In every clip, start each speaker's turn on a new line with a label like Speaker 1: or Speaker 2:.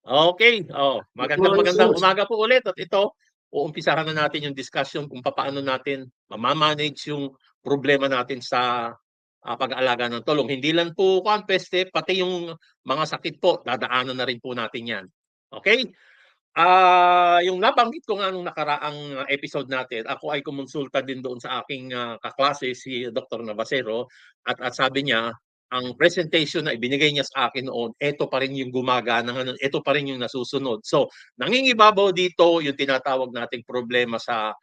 Speaker 1: Okay,
Speaker 2: Good
Speaker 1: magandang
Speaker 2: morning,
Speaker 1: magandang
Speaker 2: sir.
Speaker 1: umaga po ulit at ito, uumpisahan na natin yung discussion kung papaano natin ma-manage yung problema natin sa, pag-aalaga ng tulong. Hindi lang po peste, pati yung mga sakit po dadaanan na rin po natin 'yan, okay. Yung nabanggit ko nga nung nakaraang episode natin, ako ay kumonsulta din doon sa aking, kaklase si Dr. Navasero at sabi niya, ang presentation na ibinigay niya sa akin noon, eto pa rin yung gumagana ngayon, eto pa rin yung nasusunod. So, nangingibabaw dito yung tinatawag nating problema sa,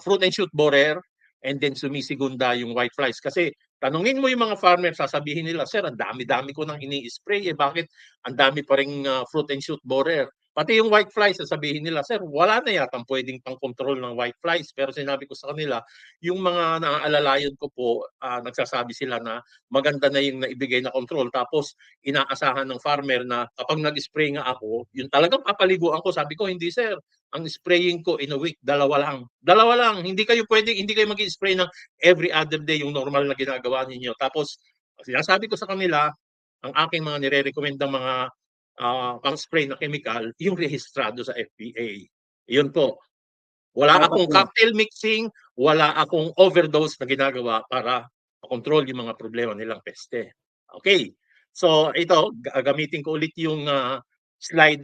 Speaker 1: fruit and shoot borer and then sumisigunda yung white flies. Kasi tanungin mo yung mga farmer, sasabihin nila, "Sir, ang dami-dami ko ng ini-spray, eh, bakit ang dami pa ring, fruit and shoot borer?" Pati yung white flies sasabihin nila, "Sir, wala na yatang puwedeng pang-control ng white flies." Pero sinabi ko sa kanila, yung mga naaalalayan ko po, nagsasabi sila na maganda na yung naibigay na control. Tapos inaasahan ng farmer na kapag nag-spray nga ako, yung talagang papaliguan ko. Sabi ko, "Hindi sir, ang spraying ko in a week, dalawa lang. Dalawa lang. Hindi kayo mag-i-spray ng every other day yung normal na ginagawa ninyo." Tapos sinasabi ko sa kanila, ang aking mga nire-recommendang mga pang-spray na chemical, yung rehistrado sa FPA. Yun po. Wala
Speaker 2: Dapat
Speaker 1: akong
Speaker 2: lang.
Speaker 1: cocktail mixing, wala akong overdose na ginagawa para makontrol yung mga problema nilang peste. Okay. So ito, gagamitin ko ulit yung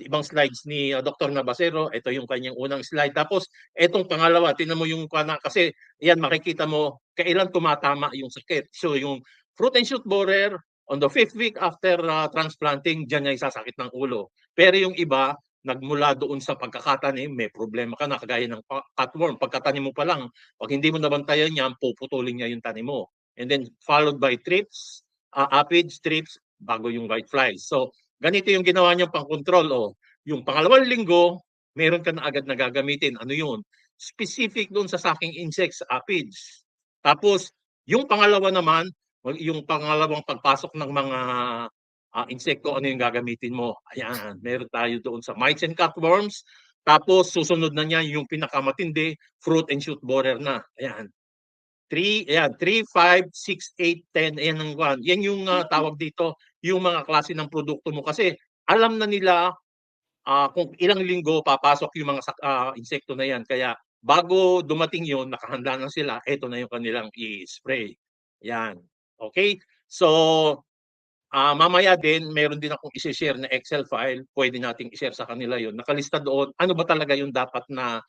Speaker 1: ibang slides ni Dr. Nabasero. Ito yung kanyang unang slide. Tapos etong pangalawa, tingnan mo yung kasi yan makikita mo kailan tumatama yung sakit. So yung fruit and shoot borer on the 5th week after transplanting, diyan niya isasakit ng ulo. Pero yung iba, nagmula doon sa pagkakatanim, may problema ka na kagaya ng cutworm. Pagkatanim mo pa lang, pag hindi mo nabantayan yan, puputulin niya yung tanim mo. And then followed by trips, aphids, trips, bago yung white flies. So, ganito yung ginawa niyang pang-control. Oh. Yung pangalawang linggo, meron ka na agad na gagamitin. Ano yun? Specific doon sa sucking insects, aphids. Tapos, yung pangalawa naman, yung pangalawang pagpasok ng mga insekto, ano yung gagamitin mo? Ayan, meron tayo doon sa mites and cutworms. Tapos susunod na niya yung pinakamatindi, fruit and shoot borer na. Ayan. 3, 5, 6, 8, 10, ayan ang one. Yan yung tawag dito, yung mga klase ng produkto mo kasi alam na nila kung ilang linggo papasok yung mga insekto na yan. Kaya bago dumating yon, nakahanda na sila, ito na yung kanilang i-spray. Yan. Okay? So, mamaya din meron din akong i-share na Excel file, pwede nating i-share sa kanila yon. Nakalista doon, ano ba talaga yung dapat na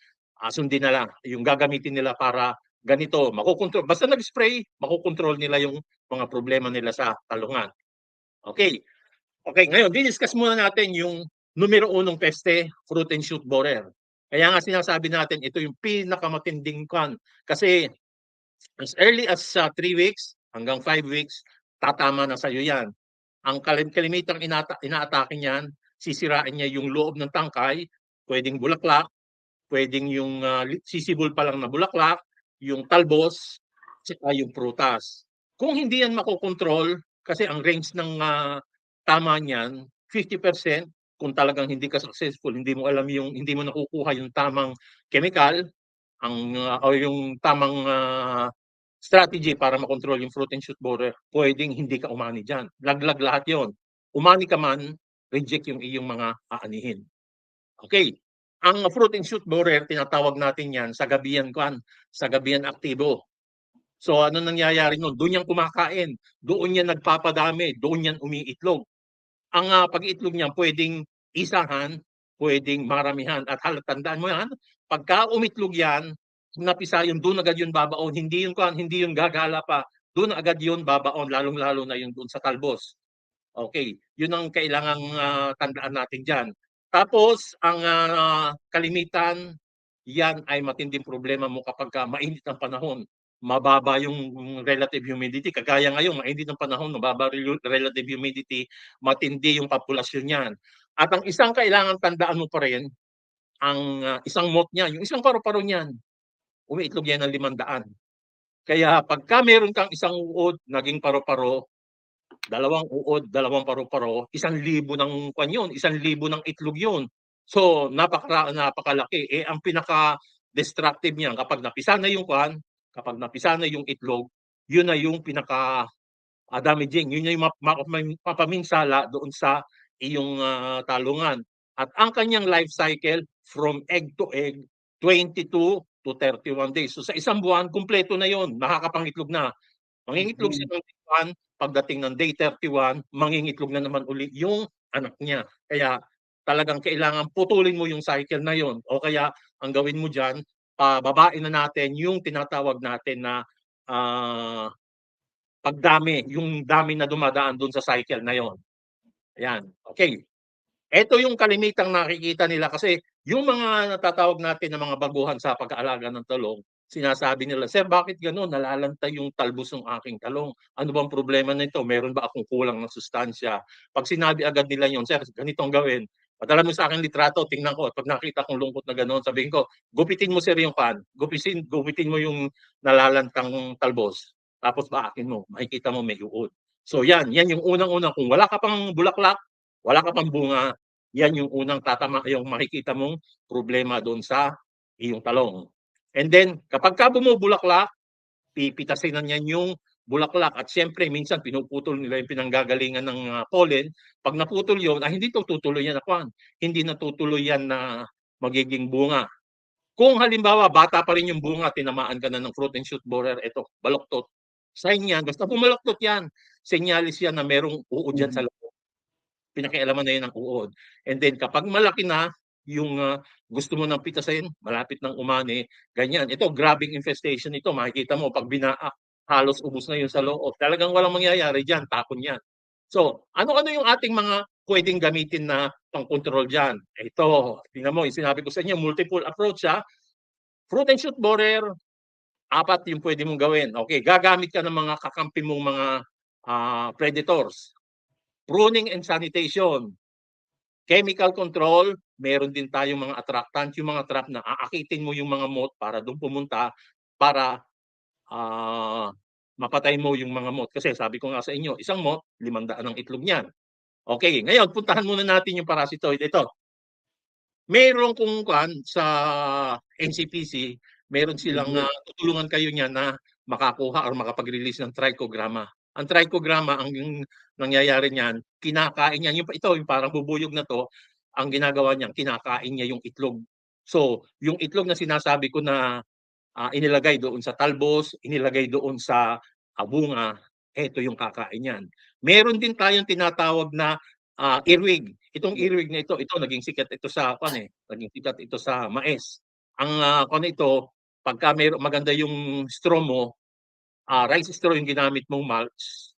Speaker 1: sundin nila, yung gagamitin nila para ganito, makokontrol. Basta nag-spray, makokontrol nila yung mga problema nila sa talungan. Okay. Okay, ngayon, di-discuss muna natin yung numero unong peste, fruit and shoot borer. Kaya nga sinasabi natin, ito yung pinakamatinding kan. Kasi as early as 3 weeks hanggang 5 weeks, tatama na sa'yo yan. Ang kalimitang inaatake niyan, sisirain niya yung loob ng tangkay, pwedeng bulaklak, pwedeng yung sisibol pa lang na bulaklak, yung talbos, saka yung prutas. Kung hindi yan makokontrol, kasi ang range ng tama niyan, 50%, kung talagang hindi ka successful, hindi mo nakukuha yung tamang chemical, o yung tamang strategy para makontrol yung fruit and shoot borer, pwedeng hindi ka umani dyan. Laglag lahat yon. Umani ka man, reject yung iyong mga aanihin. Okay. Ang fruit and shoot borer, tinatawag natin yan sa gabihan sa gabihan aktibo. So ano nangyayari nun? Doon yan kumakain, doon yan nagpapadami, doon yan umiitlog. Ang pag-iitlog niya pwedeng isahan, pwedeng maramihan. At tandaan mo yan, pagka umitlog yan, napisa yun, doon agad yun babaon. Hindi yun gagala pa. Doon agad yun babaon, lalong-lalo na yung doon sa talbos. Okay, yun ang kailangang tandaan natin dyan. Tapos, ang kalimitan, yan ay matinding problema mo kapag mainit ang panahon. Mababa yung relative humidity. Kagaya ngayon, mainit ang panahon, mababa relative humidity, matindi yung populasyon niyan. At ang isang kailangan tandaan mo pa rin, ang isang moth niya, yung isang paru-paro niyan, umiitlog yan ng 500. Kaya pagka meron kang isang uod, naging paru-paro, dalawang uod, dalawang paru-paro, 1,000 ng kwan yun, 1,000 ng itlog yun. So, napakalaki. Eh, ang pinaka-destructive niyan, kapag napisa na yung kwan, kapag napisa na yung itlog, yun na yung pinaka damaging. Yun na yung mapapaminsala doon sa iyong talungan. At ang kanyang life cycle from egg to egg, 22 to 31 days. So sa isang buwan, kumpleto na yon, makakapangitlog na. Mangingitlog siya ng day 1, pagdating ng day 31, mangingitlog na naman uli yung anak niya. Kaya talagang kailangan putulin mo yung cycle na yon. O kaya ang gawin mo dyan, pababain na natin yung tinatawag natin na pagdami, yung dami na dumadaan doon sa cycle na yon. Ayan, okay. Ito yung kalimitang nakikita nila kasi yung mga natatawag natin na mga baguhan sa pag-aalaga ng talong, sinasabi nila, "Sir, bakit gano'n? Nalalantay yung talbos ng aking talong. Ano bang problema nito? Meron ba akong kulang ng sustansya?" Pag sinabi agad nila yon, "Sir, ganito ang gawin. Padala mo sa akin litrato, tingnan ko. At pag nakita kong lungkot na gano'n, sabihin ko, gupitin mo sir yung pan. Gupitin mo yung nalalantang talbos. Tapos baakin mo. Makikita mo may uod." So yan yung unang-unang. Kung wala ka pang bulaklak, wala ka pang bunga, yan yung unang yung makikita mong problema doon sa iyong talong. And then, kapag ka bumubulaklak, pipitasin na niyan yung bulaklak at siyempre minsan pinuputol nila yung pinanggagalingan ng pollen. Pag naputol yun, hindi to tutuloy yan na kwan. Hindi natutuloy yan na magiging bunga. Kung halimbawa bata pa rin yung bunga, tinamaan ka na ng fruit and shoot borer, eto, baluktot. Sign yan, basta bumaluktot yan, senyalis yan na merong uod dyan sa loob. Pinakialaman na yun ng uod. And then kapag malaki na yung gusto mo ng pitasin, malapit ng umani, ganyan. Ito, grabbing infestation ito. Makikita mo, pag binaak, halos ubos na yun sa loob. Talagang walang mangyayari dyan, tapon yan. So, ano-ano yung ating mga pwedeng gamitin na pang-control dyan? Ito, tingnan mo, sinabi ko sa inyo, multiple approach ha. Fruit and shoot borer, 4 yung pwede mong gawin. Okay, gagamit ka ng mga kakampi mong mga predators. Pruning and sanitation. Chemical control, meron din tayong mga attractant, yung mga trap na aakitin mo yung mga moth para doon pumunta para mapatay mo yung mga moth. Kasi sabi ko nga sa inyo, isang moth, 500 ang itlog niyan. Okay, ngayon puntahan muna natin yung parasitoid. Ito, meron kung sa NCPC, meron silang tutulungan kayo niyan na makakuha or makapag-release ng trichogramma. Ang trichogramma, ang nangyayari niyan, kinakain niya, yung parang bubuyog na to, ang ginagawa niyan, kinakain niya yung itlog. So, yung itlog na sinasabi ko na inilagay doon sa talbos, inilagay doon sa bunga, eto yung kakain niyan. Meron din tayong tinatawag na earwig. Itong earwig na ito naging sikat ito sa naging sikat ito sa mais. Ang ito, pagka maganda yung straw mo, rice straw yung ginamit mong mulch,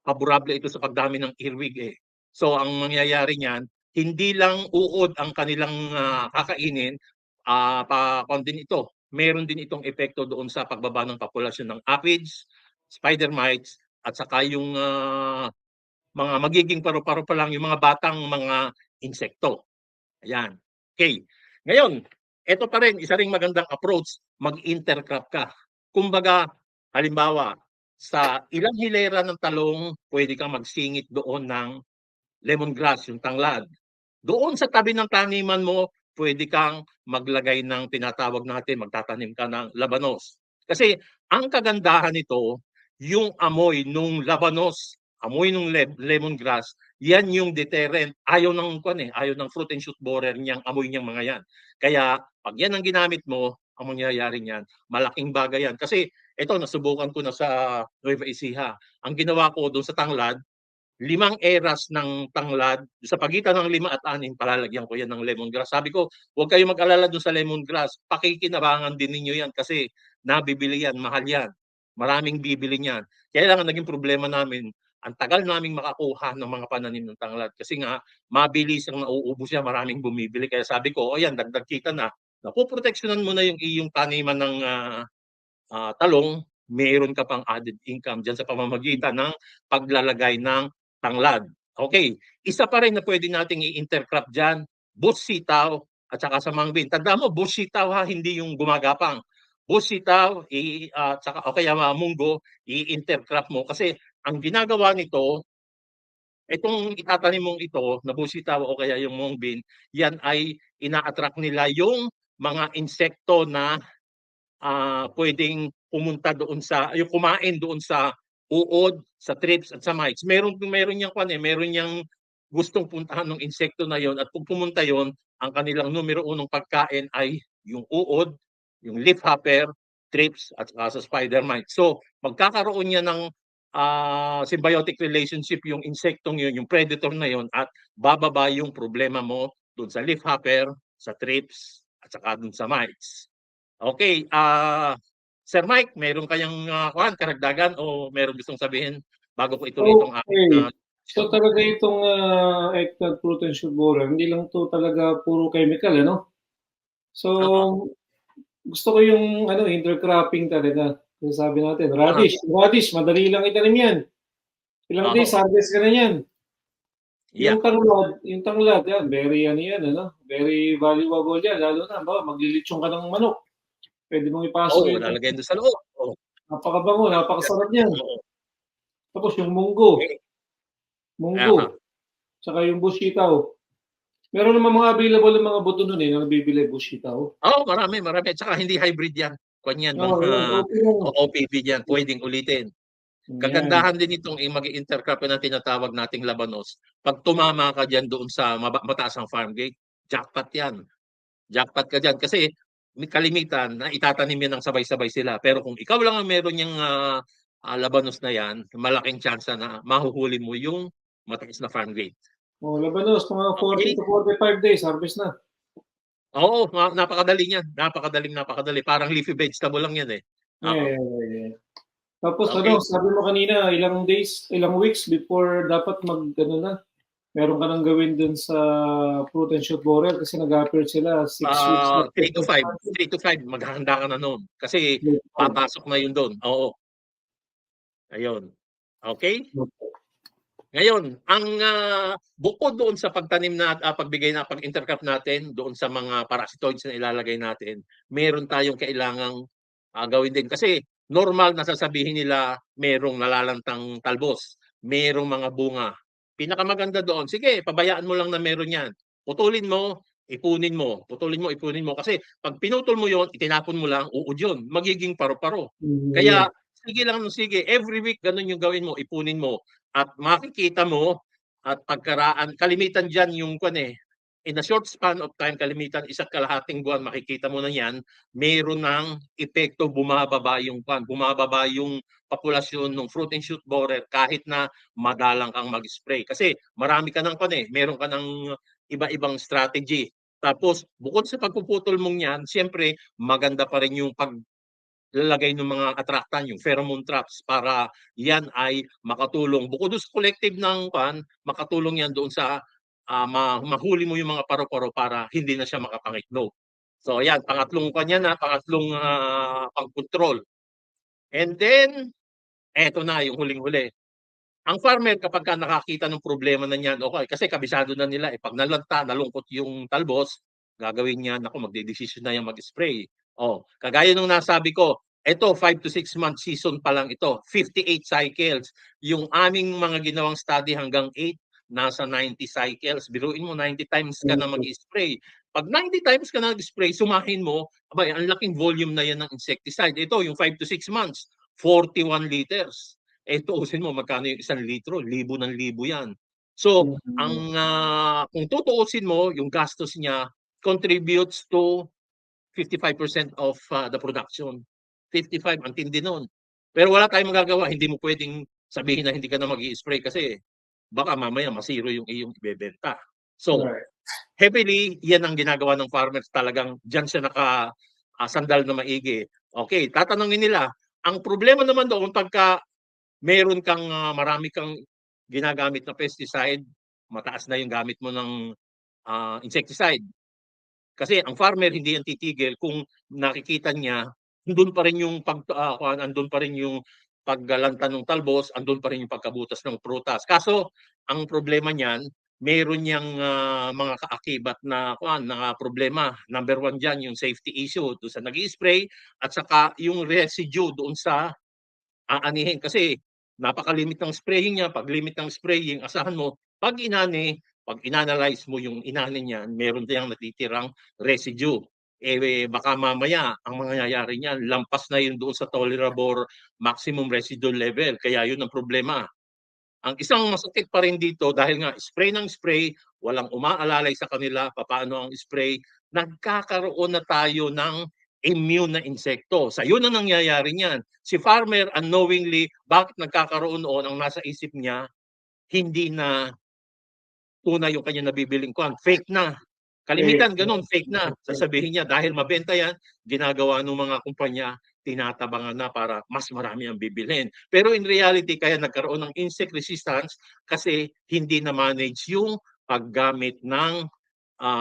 Speaker 1: favorable ito sa pagdami ng earwig eh. So ang mangyayari niyan, hindi lang uod ang kanilang kakainin, din ito. Meron din itong epekto doon sa pagbaba ng populasyon ng aphids, spider mites, at saka yung mga magiging paru-paro pa lang yung mga batang mga insekto. Ayan. Okay. Ngayon, ito pa rin, isa ring magandang approach, mag-intercrop ka. Kumbaga, halimbawa, sa ilang hilera ng talong, pwede kang magsingit doon ng lemongrass, yung tanglad. Doon sa tabi ng taniman mo, pwede kang maglagay ng tinatawag natin, magtatanim ka ng labanos. Kasi ang kagandahan nito, yung amoy nung labanos, amoy nung lemongrass, yan yung deterrent. Ayaw ng fruit and shoot borer niyang amoy niyang mga yan. Kaya pag yan ang ginamit mo, ang mangyayari niyan, malaking bagay yan. Kasi ito, nasubukan ko na sa Nueva Ecija. Ang ginawa ko doon sa tanglad, 5 eras ng tanglad, sa pagitan ng 5 at 6, palalagyan ko yan ng lemongrass. Sabi ko, huwag kayong mag-alala doon sa lemongrass. Pakikinabangan din ninyo yan kasi nabibili yan, mahal yan. Maraming bibili niyan. Kaya lang ang naging problema namin, ang tagal naming makakuha ng mga pananim ng tanglad. Kasi nga, mabilis ang nauubos yan, maraming bumibili. Kaya sabi ko, yan, dagdag kita na. Napuproteksyonan mo na yung iyong taniman ng talong, mayroon ka pang added income dyan sa pamamagitan ng paglalagay ng tanglad. Okay, isa pa rin na pwede nating i-intercrop dyan, bush sitaw at saka sa mangbin. Tandaan mo, bush sitaw ha, hindi yung gumagapang. Bush sitaw, saka, o kaya munggo, i-intercrop mo. Kasi ang ginagawa nito, itong itatanim mong ito, na bush sitaw o kaya yung mangbin, yan ay ina-attract nila yung mga insekto na pwedeng pumunta doon sa, yung kumain doon sa uod, sa thrips at sa mites. Meron yang meron yang gustong puntahan ng insekto na yon, at kung pumunta yon, ang kanilang numero unong pagkain ay yung uod, yung leafhopper, thrips, at saka sa spider mite. So magkakaroon niya ng symbiotic relationship yung insektong yun, yung predator na yon, at bababa yung problema mo dun sa leafhopper, sa thrips, at saka dun sa mites. Okay, Sir Mike, meron kayang karagdagan o meron gustong sabihin bago ko ituloy itong aking
Speaker 2: Okay. So
Speaker 1: show?
Speaker 2: talaga itong eggplant fruit and shoot borer, hindi lang 'to talaga puro chemical ano? So
Speaker 1: Oo,
Speaker 2: gusto ko yung ano, intercropping talaga. Kasi sabi natin,
Speaker 1: oo nga.
Speaker 2: radish, madali lang itanim yan. Ilang days,
Speaker 1: Oo,
Speaker 2: harvest ka na yan.
Speaker 1: yeah.
Speaker 2: Yung tanglad, yan, very ano yan, ano? Very valuable yan, lalo na, ba, maglilitsyon ka ng manok. Pwede mong ipasok
Speaker 1: Oo,
Speaker 2: yun.
Speaker 1: lalagay doon sa loob. Oo.
Speaker 2: Napakabango,
Speaker 1: Yeah.
Speaker 2: napakasarap yan.
Speaker 1: Oo.
Speaker 2: Tapos yung munggo,
Speaker 1: Eh,
Speaker 2: munggo,
Speaker 1: aha.
Speaker 2: tsaka yung bushitaw. Meron naman mga available ng mga buto nun eh, na nabibili bushitaw.
Speaker 1: Oo, marami, marami. Tsaka hindi hybrid yan. Kwan yan,
Speaker 2: Oo,
Speaker 1: mga
Speaker 2: yan, okay lang.
Speaker 1: OPV yan. Pwedeng ulitin.
Speaker 2: Yan.
Speaker 1: Kagandahan din itong mag-intercrop na tinatawag nating labanos. Pag tumama ka dyan doon sa mataas ang farm gate, jackpot yan. Jackpot ka dyan. Kasi may kalimitan na itatanim yan ng sabay-sabay sila. Pero kung ikaw lang ang meron yung labanos na yan, malaking chance na mahuhuli mo yung mataas na farm gate.
Speaker 2: Oh, labanos, mga 40
Speaker 1: Okay?
Speaker 2: to 45 days, harvest na.
Speaker 1: Oo, napakadali niyan. Napakadali. Parang leafy vegetable lang yan eh.
Speaker 2: Yeah,
Speaker 1: Oo.
Speaker 2: yeah, yeah, yeah. Tapos ano,
Speaker 1: Okay?
Speaker 2: sabi mo kanina, ilang days, ilang weeks before dapat ano na, meron ka nang gawin dun sa fruit and shoot borer kasi nag-appear sila 6 weeks na
Speaker 1: 3 to 5. 3 to 5, maghahanda ka na noon. Kasi papasok na yun doon. Oo. Ayun. Okay? Ngayon, ang bukod doon sa pagtanim na pagbigay na pag-intercrop natin doon sa mga parasitoids na ilalagay natin, meron tayong kailangang gawin din. Kasi normal na sasabihin nila merong nalalantang talbos, merong mga bunga. Pinakamaganda doon, sige, pabayaan mo lang na meron yan. Putulin mo, ipunin mo. Putulin mo, ipunin mo. Kasi pag pinutol mo yon, itinapon mo lang, uod yun. Magiging paro-paro.
Speaker 2: Yeah.
Speaker 1: Kaya sige lang, sige. Every week, ganun yung gawin mo, ipunin mo. At makikita mo at pagkaraan, kalimitan dyan yung in a short span of time, kalimitan isa't kalahating buwan, makikita mo na yan, meron ng epekto, bumababa yung populasyon ng fruit and shoot borer kahit na madalang kang mag-spray. Kasi marami ka ng meron ka ng iba-ibang strategy. Tapos, bukod sa pagpuputol mong yan, siyempre, maganda pa rin yung lalagay ng mga attractant, yung pheromone traps, para yan ay makatulong. Bukod sa collective ng makatulong yan doon sa mahuli mo yung mga paro-paro para hindi na siya makapangitlog. So yan, pangatlong pangatlong pang-control. And then, eto na yung huling-huli. Ang farmer kapag ka nakakita ng problema na niyan, okay, kasi kabisado na nila pag nalanta, nalungkot yung talbos, gagawin niya, naku, magdedesisyon na yan mag-spray. Kagaya nung nasabi ko, ito 5 to 6 month season pa lang ito, 58 cycles. Yung aming mga ginawang study hanggang 8, nasa 90 cycles. Biruin mo, 90 times ka na mag-spray. Pag 90 times ka na nag-spray, sumahin mo, abay, ang laking volume na yan ng insecticide. Ito, yung 5 to 6 months, 41 liters. Tuusin mo magkano yung 1 litro, libo ng libo yan. So, kung tutuusin mo, yung gastos niya contributes to 55% of the production. 55, ang tindi nun. Pero wala tayong magagawa, hindi mo pwedeng sabihin na hindi ka na mag-i-spray kasi baka mamaya masiro yung iyong ibebenta. So,
Speaker 2: Right.
Speaker 1: heavily, yan ang ginagawa ng farmers, talagang dyan siya sandal na maigi. Okay, tatanungin nila, ang problema naman doon pagka meron kang marami kang ginagamit na pesticide, mataas na yung gamit mo ng insecticide. Kasi ang farmer hindi yan titigil kung nakikita niya andun pa rin yung andun pa rin yung paggalanta ng talbos, andun pa rin yung pagkabutas ng prutas. Kaso ang problema niyan, meron niyang mga kaakibat na problema. Number 1 diyan yung safety issue doon sa nag-i-spray, at saka yung residue doon sa aanihin. Kasi napakalimit ng spraying niya. Pag limit ng spraying, asahan mo, pag inanalyze mo yung inani niyan, meron diyang natitirang residue. Baka mamaya, ang mangyayari niyan, lampas na yun doon sa tolerable maximum residual level. Kaya yun ang problema. Ang isang masakit pa rin dito dahil nga spray ng spray, walang umaalalay sa kanila papaano ang spray, nagkakaroon na tayo ng immune na insekto. Sa yun ang nangyayari niyan. Si farmer unknowingly, bakit nagkakaroon noon, ang nasa isip niya, hindi na tunay yung kanya nabibiling kwan, fake na. Kalimitan ganun, fake na. Sasabihin niya dahil mabenta yan, ginagawa ng mga kumpanya, tinatabangan na para mas marami ang bibilhin. Pero in reality, kaya nagkaroon ng insect resistance kasi hindi na manage yung paggamit ng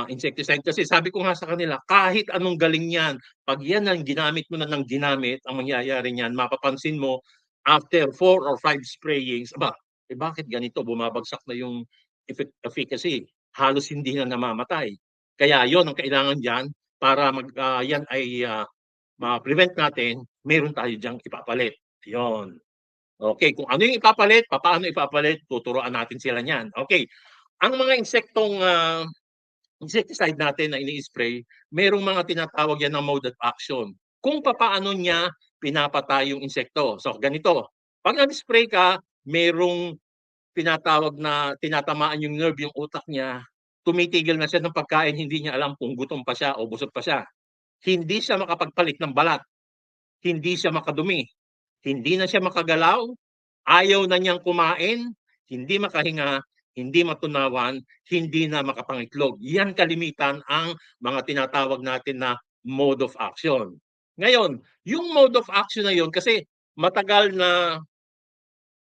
Speaker 1: insecticide. Kasi sabi ko nga sa kanila, kahit anong galing yan, pag yan ang ginamit mo na ng ginamit, ang mangyayari niyan, mapapansin mo, after 4 or 5 sprayings, bakit ganito? Bumabagsak na yung efficacy. Halos hindi na namamatay. Kaya yon ang kailangan dyan para yan ay ma-prevent natin, meron tayo diyang ipapalit. Yon. Okay, kung ano yung ipapalit, paano ipapalit, tuturuan natin sila niyan. Okay, ang mga insektong insecticide natin na ini-spray, merong mga tinatawag yan ng mode of action. Kung paano niya pinapatay yung insekto. So ganito, pag nag-spray ka, merong tinatamaan yung nerve, yung utak niya, tumitigil na siya ng pagkain, hindi niya alam kung gutom pa siya o busog pa siya. Hindi siya makapagpalit ng balat, hindi siya makadumi, hindi na siya makagalaw, ayaw na niyang kumain, hindi makahinga, hindi matunawan, hindi na makapangitlog. Yan kalimitan ang mga tinatawag natin na mode of action. Ngayon, yung mode of action na yun, kasi matagal na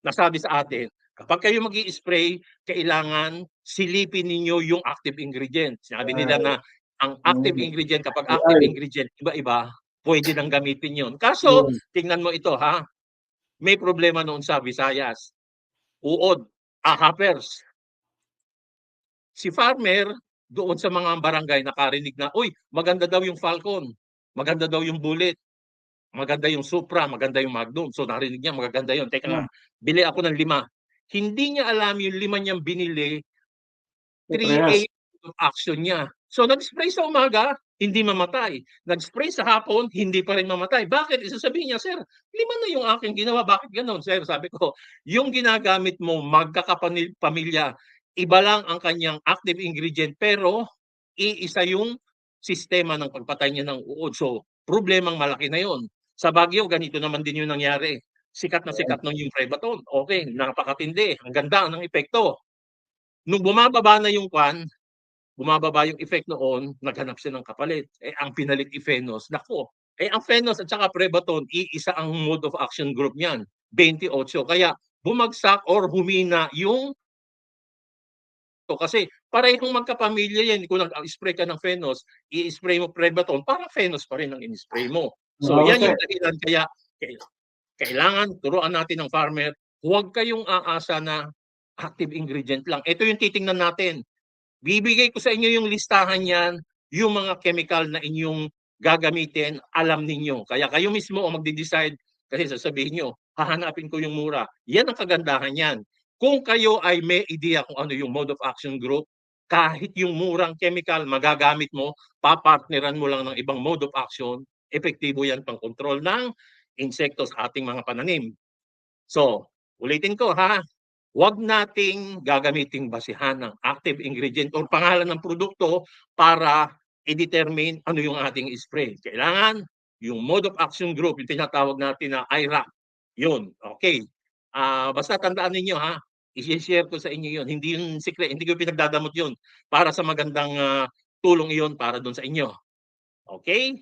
Speaker 1: nasabi sa atin, kapag kayo mag-i-spray, kailangan silipin ninyo yung active ingredient. Sinabi nila na ang active ingredient, kapag active ingredient, iba-iba, pwede nang gamitin yun. Kaso, tingnan mo ito ha, may problema noon sa Visayas. Uod, ahapers. Si farmer, doon sa mga barangay nakarinig na, uy, maganda daw yung Falcon, maganda daw yung Bullet, maganda yung Supra, maganda yung Magnum. So narinig niya, magaganda yun. Teka nga, bili ako ng 5. Hindi niya alam yung 5 niyang binili, 3A of action niya. So nag-spray sa umaga, hindi mamatay. Nag-spray sa hapon, hindi pa rin mamatay. Bakit? Isasabihin niya, sir, 5 na yung aking ginawa. Bakit ganon? Sir, sabi ko, yung ginagamit mo, magkakapamilya, iba lang ang kanyang active ingredient, pero iisa yung sistema ng pagpatay niya ng uod. So, problemang malaki na yon. Sa Baguio, ganito naman din yung nangyari. Sikat na sikat nung yung Prebaton. Okay, napakatindi. Ang ganda ng epekto. Nung bumababa na yung bumababa yung effect noon, naghanap siya ng kapalit. Ang pinalit i-Phenos. Nako, ang Phenos at saka Prebaton, iisa ang mode of action group niyan. 28. Kaya bumagsak or humina yung kasi parehong magkapamilya yan. Kung nag-spray ka ng Phenos, i-spray mo Prebaton, parang Phenos pa rin ang in-spray mo. So yan yung dahilan. Kaya kailangan turuan natin ng farmer, huwag kayong aasa na active ingredient lang. Ito yung titingnan natin. Bibigay ko sa inyo yung listahan yan, yung mga chemical na inyong gagamitin, alam ninyo. Kaya kayo mismo ang magde-decide, kasi sasabihin nyo, hahanapin ko yung mura. Yan ang kagandahan yan. Kung kayo ay may idea kung ano yung mode of action group, kahit yung murang chemical magagamit mo, papartneran mo lang ng ibang mode of action, epektibo yan pang control ng insekto sa ating mga pananim. So, ulitin ko ha, huwag nating gagamiting basihan ng active ingredient o pangalan ng produkto para i-determine ano yung ating spray. Kailangan yung mode of action group, yung tinatawag natin na IRAC. Yun, okay. Basta tandaan ninyo ha, i-share ko sa inyo yun. Hindi yung secret, hindi ko pinagdadamot yun para sa magandang tulong iyon para doon sa inyo. Okay?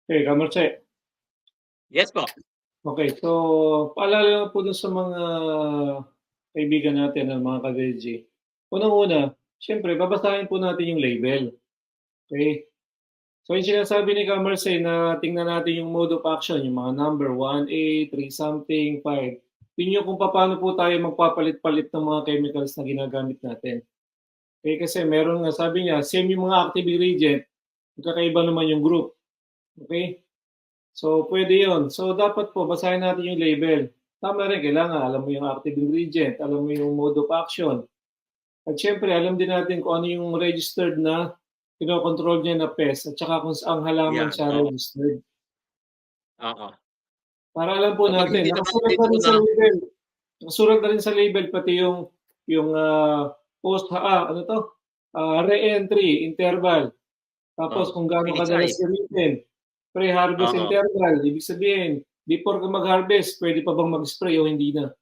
Speaker 2: Okay, Kamarche.
Speaker 1: Yes po.
Speaker 2: Okay, so paalala po dun sa mga kaibigan natin, ng mga ka-veggie. Unang-una, siyempre, babasahin po natin yung label. Okay? So yung sinasabi ni Kamarse na tingnan natin yung mode of action, yung mga number 1A, 3 something, 5. Yun yung kung paano po tayo magpapalit-palit ng mga chemicals na ginagamit natin. Okay, kasi meron nga, sabi niya, same yung mga active ingredient, magkakaiba naman yung group. Okay? So, pwede yun. So, dapat po, basahin natin yung label. Tama rin, kailangan alam mo yung active ingredient, alam mo yung mode of action. At syempre, alam din natin kung ano yung registered na kinokontrol niya na pest at saka kung saan halaman siya registered. Para alam po natin, nakasalat na rin sa label. Nasulat na rin sa label pati yung ano 'to, re-entry interval. Tapos kung gaano
Speaker 1: PHI.
Speaker 2: kadalas gamitin, pre-harvest
Speaker 1: Oo.
Speaker 2: interval, ibig sabihin before ka mag-harvest puwede pa bang mag-spray o hindi na?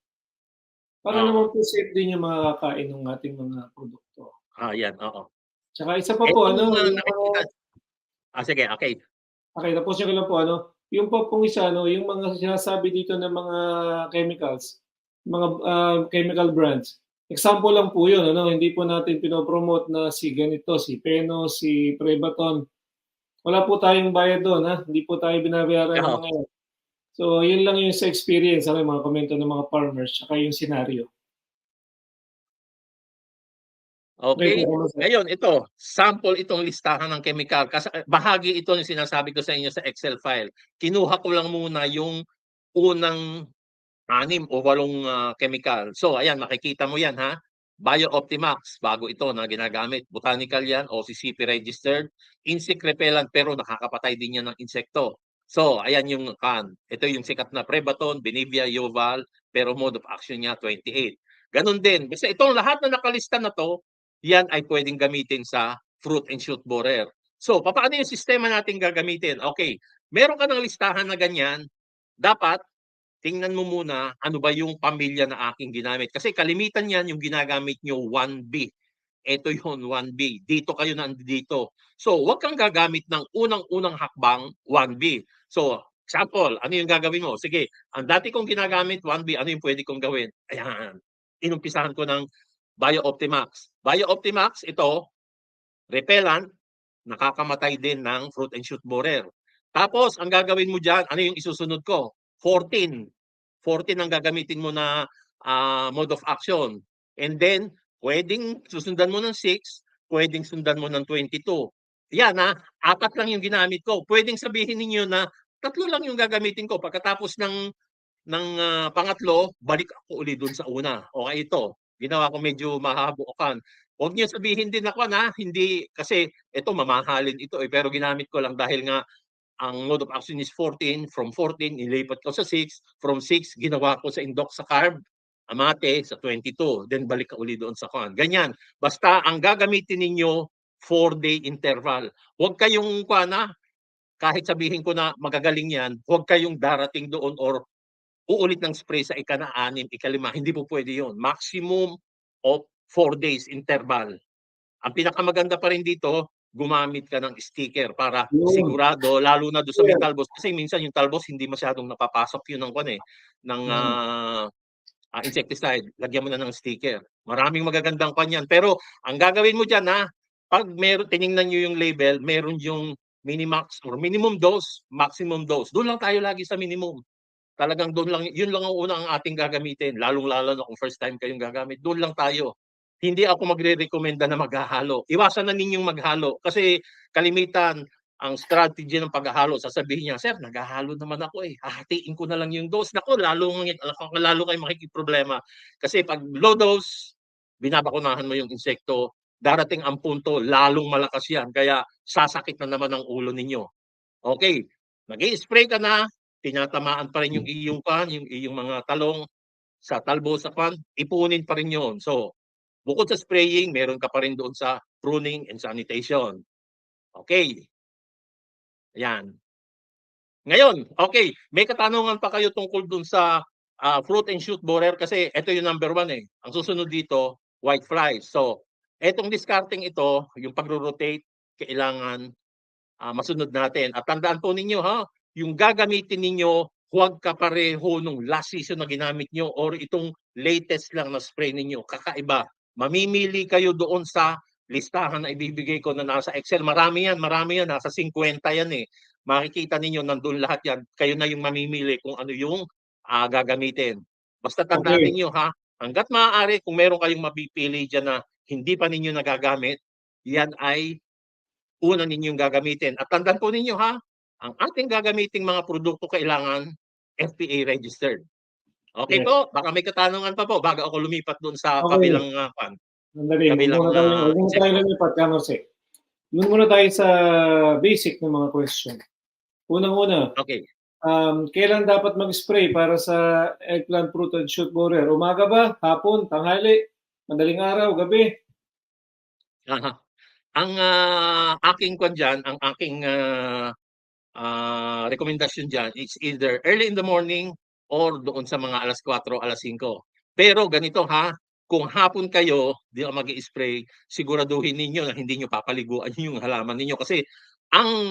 Speaker 2: Para naman
Speaker 1: Oo.
Speaker 2: po safe din yung makakakain ng ating mga produkto.
Speaker 1: Yan, oo.
Speaker 2: Tsaka isa pa po
Speaker 1: Etong
Speaker 2: ano, yung mga
Speaker 1: nakikita sige, okey.
Speaker 2: okey tapusin ko lang po ano, yung pa pong isa ano, yung mga sinasabi dito ng mga chemicals, mga, chemical brands. Example lang po yun ano, hindi po natin pino-promote na si ganito, si Peno, si Prebaton. Wala po tayong bayad dun, hindi po tayo binabayaran ng
Speaker 1: Oo.
Speaker 2: mga yan. So yun lang yung sa experience ano, yung mga komento ng mga farmers tsaka yung senaryo. Okey po
Speaker 1: Okay.
Speaker 2: ako sir.
Speaker 1: Ngayon ito, sample itong listahan ng kemikal bahagi ito ng sinasabi ko sa inyo sa Excel file. Kinuha ko lang muna yung unang 6 o 8 kemikal. So ayan, makikita mo yan ha. Bio-Optimax, bago ito na ginagamit. Botanical yan, OCCP registered. Insect repellent pero nakakapatay din yan ng insekto. So ayan yung ito yung sikat na Prebaton, Benevia, Yoval, pero mode of action niya 28. Ganon din. Basta itong lahat na nakalista na 'to, yan ay pwedeng gamitin sa fruit and shoot borer. So papaano yung sistema natin gagamitin? Okay, meron ka ng listahan na ganyan, dapat tingnan mo muna ano ba yung pamilya na aking ginamit. Kasi kalimitan yan yung ginagamit nyo 1B. Ito yun 1B. Dito kayo nandito. So, huwag kang gagamit ng unang-unang hakbang 1B. So, example, ano yung gagawin mo? Sige, ang dati kong ginagamit 1B, ano yung pwede kong gawin? Ayan. Inumpisahan ko ng Bio-Optimax. Bio-Optimax, ito, repellent, nakakamatay din ng fruit and shoot borer. Tapos, ang gagawin mo dyan, ano yung isusunod ko? 14. 14 ang gagamitin mo na mode of action. And then, pwedeng susundan mo ng 6, pwedeng sundan mo ng 22. Yan apat lang yung ginamit ko. Pwedeng sabihin ninyo na 3 lang yung gagamitin ko. Pagkatapos ng pangatlo, balik ako uli dun sa una. Okay, ito. Ginawa ko medyo mahabukan. Huwag niyo sabihin din ako hindi kasi ito mamahalin ito pero ginamit ko lang dahil nga ang mode of action is 14, from 14 nilipat ko sa 6, from 6 ginawa ko sa indox sa carb, amate sa 22, then balik ka uli doon sa ganyan. Basta ang gagamitin ninyo 4-day interval. Huwag kayong kahit sabihin ko na magagaling yan, huwag kayong darating doon or uulit ng spray sa ika-6, ika-5. Hindi po pwede yun. Maximum of 4 days interval. Ang pinakamaganda pa rin dito, gumamit ka ng sticker para
Speaker 2: Yun,
Speaker 1: sigurado, lalo na doon sa may
Speaker 2: sir.
Speaker 1: talbos. Kasi minsan yung talbos hindi masyadong napapasok yun ng
Speaker 2: Mm.
Speaker 1: insecticide. Lagyan mo na ng sticker. Maraming magagandang yan. Pero ang gagawin mo dyan pag tiningnan nyo yung label, meron yung minimax or minimum dose, maximum dose. Doon lang tayo lagi sa minimum. Talagang doon lang, yun lang ang una ang ating gagamitin. Lalong-lalo na kung first time kayong gagamit. Doon lang tayo. Hindi ako magre-rekomenda na maghahalo. Iwasan na ninyong maghalo kasi kalimitan ang strategy ng paghahalo, sasabihin niya, "Sir, naghahalo naman ako hahatiin ko na lang yung dose." Naku, lalo kayong makikiproblema. Kasi pag low dose, binabakunahan mo yung insekto, darating ang punto, lalong malakas yan. Kaya sasakit na naman ang ulo ninyo. Okay, nag-i-spray ka na, tinatamaan pa rin yung iyong mga talong sa talbo sa ipunin pa rin yun. So, bukod sa spraying, meron ka pa rin doon sa pruning and sanitation. Okay, ayan. Ngayon, okay, may katanungan pa kayo tungkol dun sa fruit and shoot borer kasi ito yung number 1 Ang susunod dito, white flies. So, etong discarding ito, yung pagro-rotate, kailangan masunod natin. At tandaan po ninyo yung gagamitin ninyo, huwag kapareho nung last season na ginamit nyo or itong latest lang na spray ninyo. Kakaiba. Mamimili kayo doon sa listahan na ibibigay ko na nasa Excel. Marami yan. Nasa 50 yan Makikita ninyo nandun lahat yan. Kayo na yung mamimili kung ano yung gagamitin. Basta tandaan
Speaker 2: Okey.
Speaker 1: ninyo hanggat maaari kung meron kayong mapipili dyan na hindi pa ninyo nagagamit, yan ay una ninyong gagamitin. At tandaan po ninyo ang ating gagamiting mga produkto kailangan FDA registered. Okay
Speaker 2: Yes.
Speaker 1: po, baka may katanungan pa po bago ako lumipat doon sa
Speaker 2: Okey.
Speaker 1: kabilang
Speaker 2: Sandali,
Speaker 1: kabilang
Speaker 2: huwag muna tayo
Speaker 1: insekto.
Speaker 2: lumipat, Kamorse. Doon muna tayo sa basic na mga question. Unang-una,
Speaker 1: Okay.
Speaker 2: Kailan dapat mag-spray para sa eggplant fruit and shoot borer? Umaga ba, hapon, tanghali, madaling araw, gabi?
Speaker 1: Aha. Ang aking kwan diyan, ang aking rekomendasyon diyan is either early in the morning or doon sa mga 4:00, 5:00. Pero ganito ha, kung hapon kayo di mag-i-spray, siguraduhin ninyo na hindi niyo papaliguan yung halaman ninyo kasi ang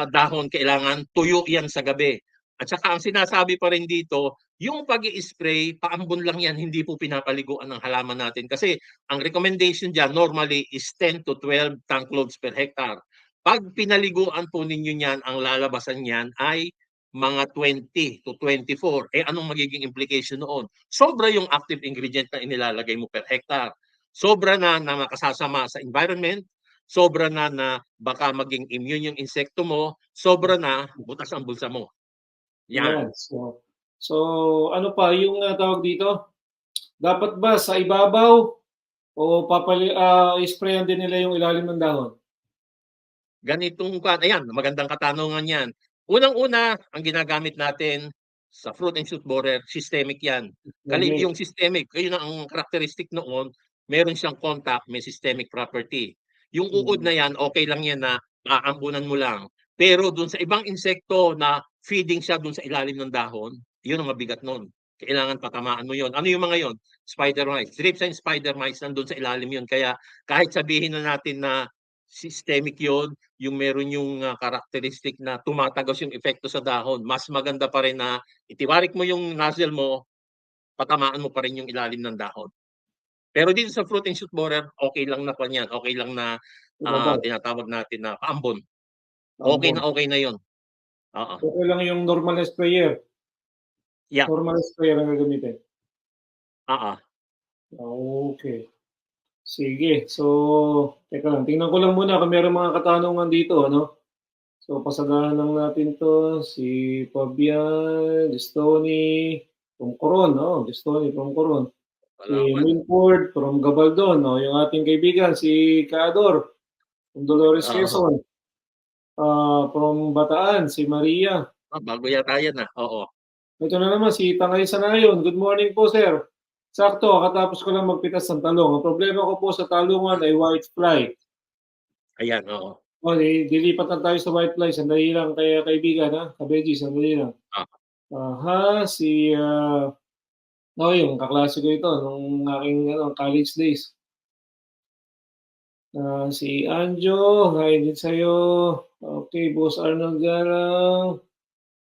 Speaker 1: dahon kailangan tuyo yan sa gabi. At saka ang sinasabi pa rin dito, yung pag-i-spray, paambon lang yan, hindi po pinapaliguan ng halaman natin. Kasi ang recommendation diyan normally is 10 to 12 tank loads per hectare. Pag pinaliguan po ninyo niyan, ang lalabasan niyan ay mga 20 to 24. Anong magiging implication noon? Sobra yung active ingredient na inilalagay mo per hectare. Sobra na makasasama sa environment, sobra na baka maging immune yung insekto mo, sobra na butas ang bulsa mo. Yan.
Speaker 2: Yan. So ano pa yung tawag dito? Dapat ba sa ibabaw o i-sprayan din nila yung ilalim ng dahon?
Speaker 1: Ganitong ayan, magandang katanungan yan. Unang-una, ang ginagamit natin sa fruit and shoot borer, systemic yan. Yung systemic, yun ang characteristic noon, meron siyang contact, may systemic property. Yung uod na yan, okay lang yan na aambunan mo lang. Pero dun sa ibang insekto na feeding siya dun sa ilalim ng dahon, yun ang mabigat nun. Kailangan patamaan mo yun. Ano yung mga yun? Spider mites. Thrips and spider mites nandun sa ilalim yun. Kaya kahit sabihin na natin na systemic yun, yung meron yung characteristic na tumatagos yung epekto sa dahon, mas maganda pa rin na itiwarik mo yung nozzle mo, patamaan mo pa rin yung ilalim ng dahon. Pero dito sa fruit and shoot borer, okay lang na pa yan. Okay lang na tinatawag natin na paambon. Okay na yun.
Speaker 2: Okay lang yung normal na sprayer?
Speaker 1: Yeah.
Speaker 2: Normal na sprayer ang gagamitin? Okay. Sige. So, teka lang. Tingnan ko lang muna kung meron mga katanungan dito, ano? So, pasagahan lang natin to. Si Fabian, Gistoni, from Coron, no? Gistoni from Coron. Si Milford from Gabaldon, no? Yung ating kaibigan, si Kaador, from Dolores Quezon. From Bataan, si Maria.
Speaker 1: Bago yata yan, oo.
Speaker 2: Ito na naman, si Tangay Sanayon. Good morning po, sir. Sakto, katapos ko lang magpitas ng talong. Ang problema ko po sa talungan ay whitefly.
Speaker 1: Ayan, oo.
Speaker 2: Dilipat na tayo sa whitefly. Sandali lang kaya kaibigan, ha? Kabeji, sandali lang. Yung kaklase ko ito nung aking college days. Si Anjo, hi din sa'yo. Okay, Boss Arnold Garang.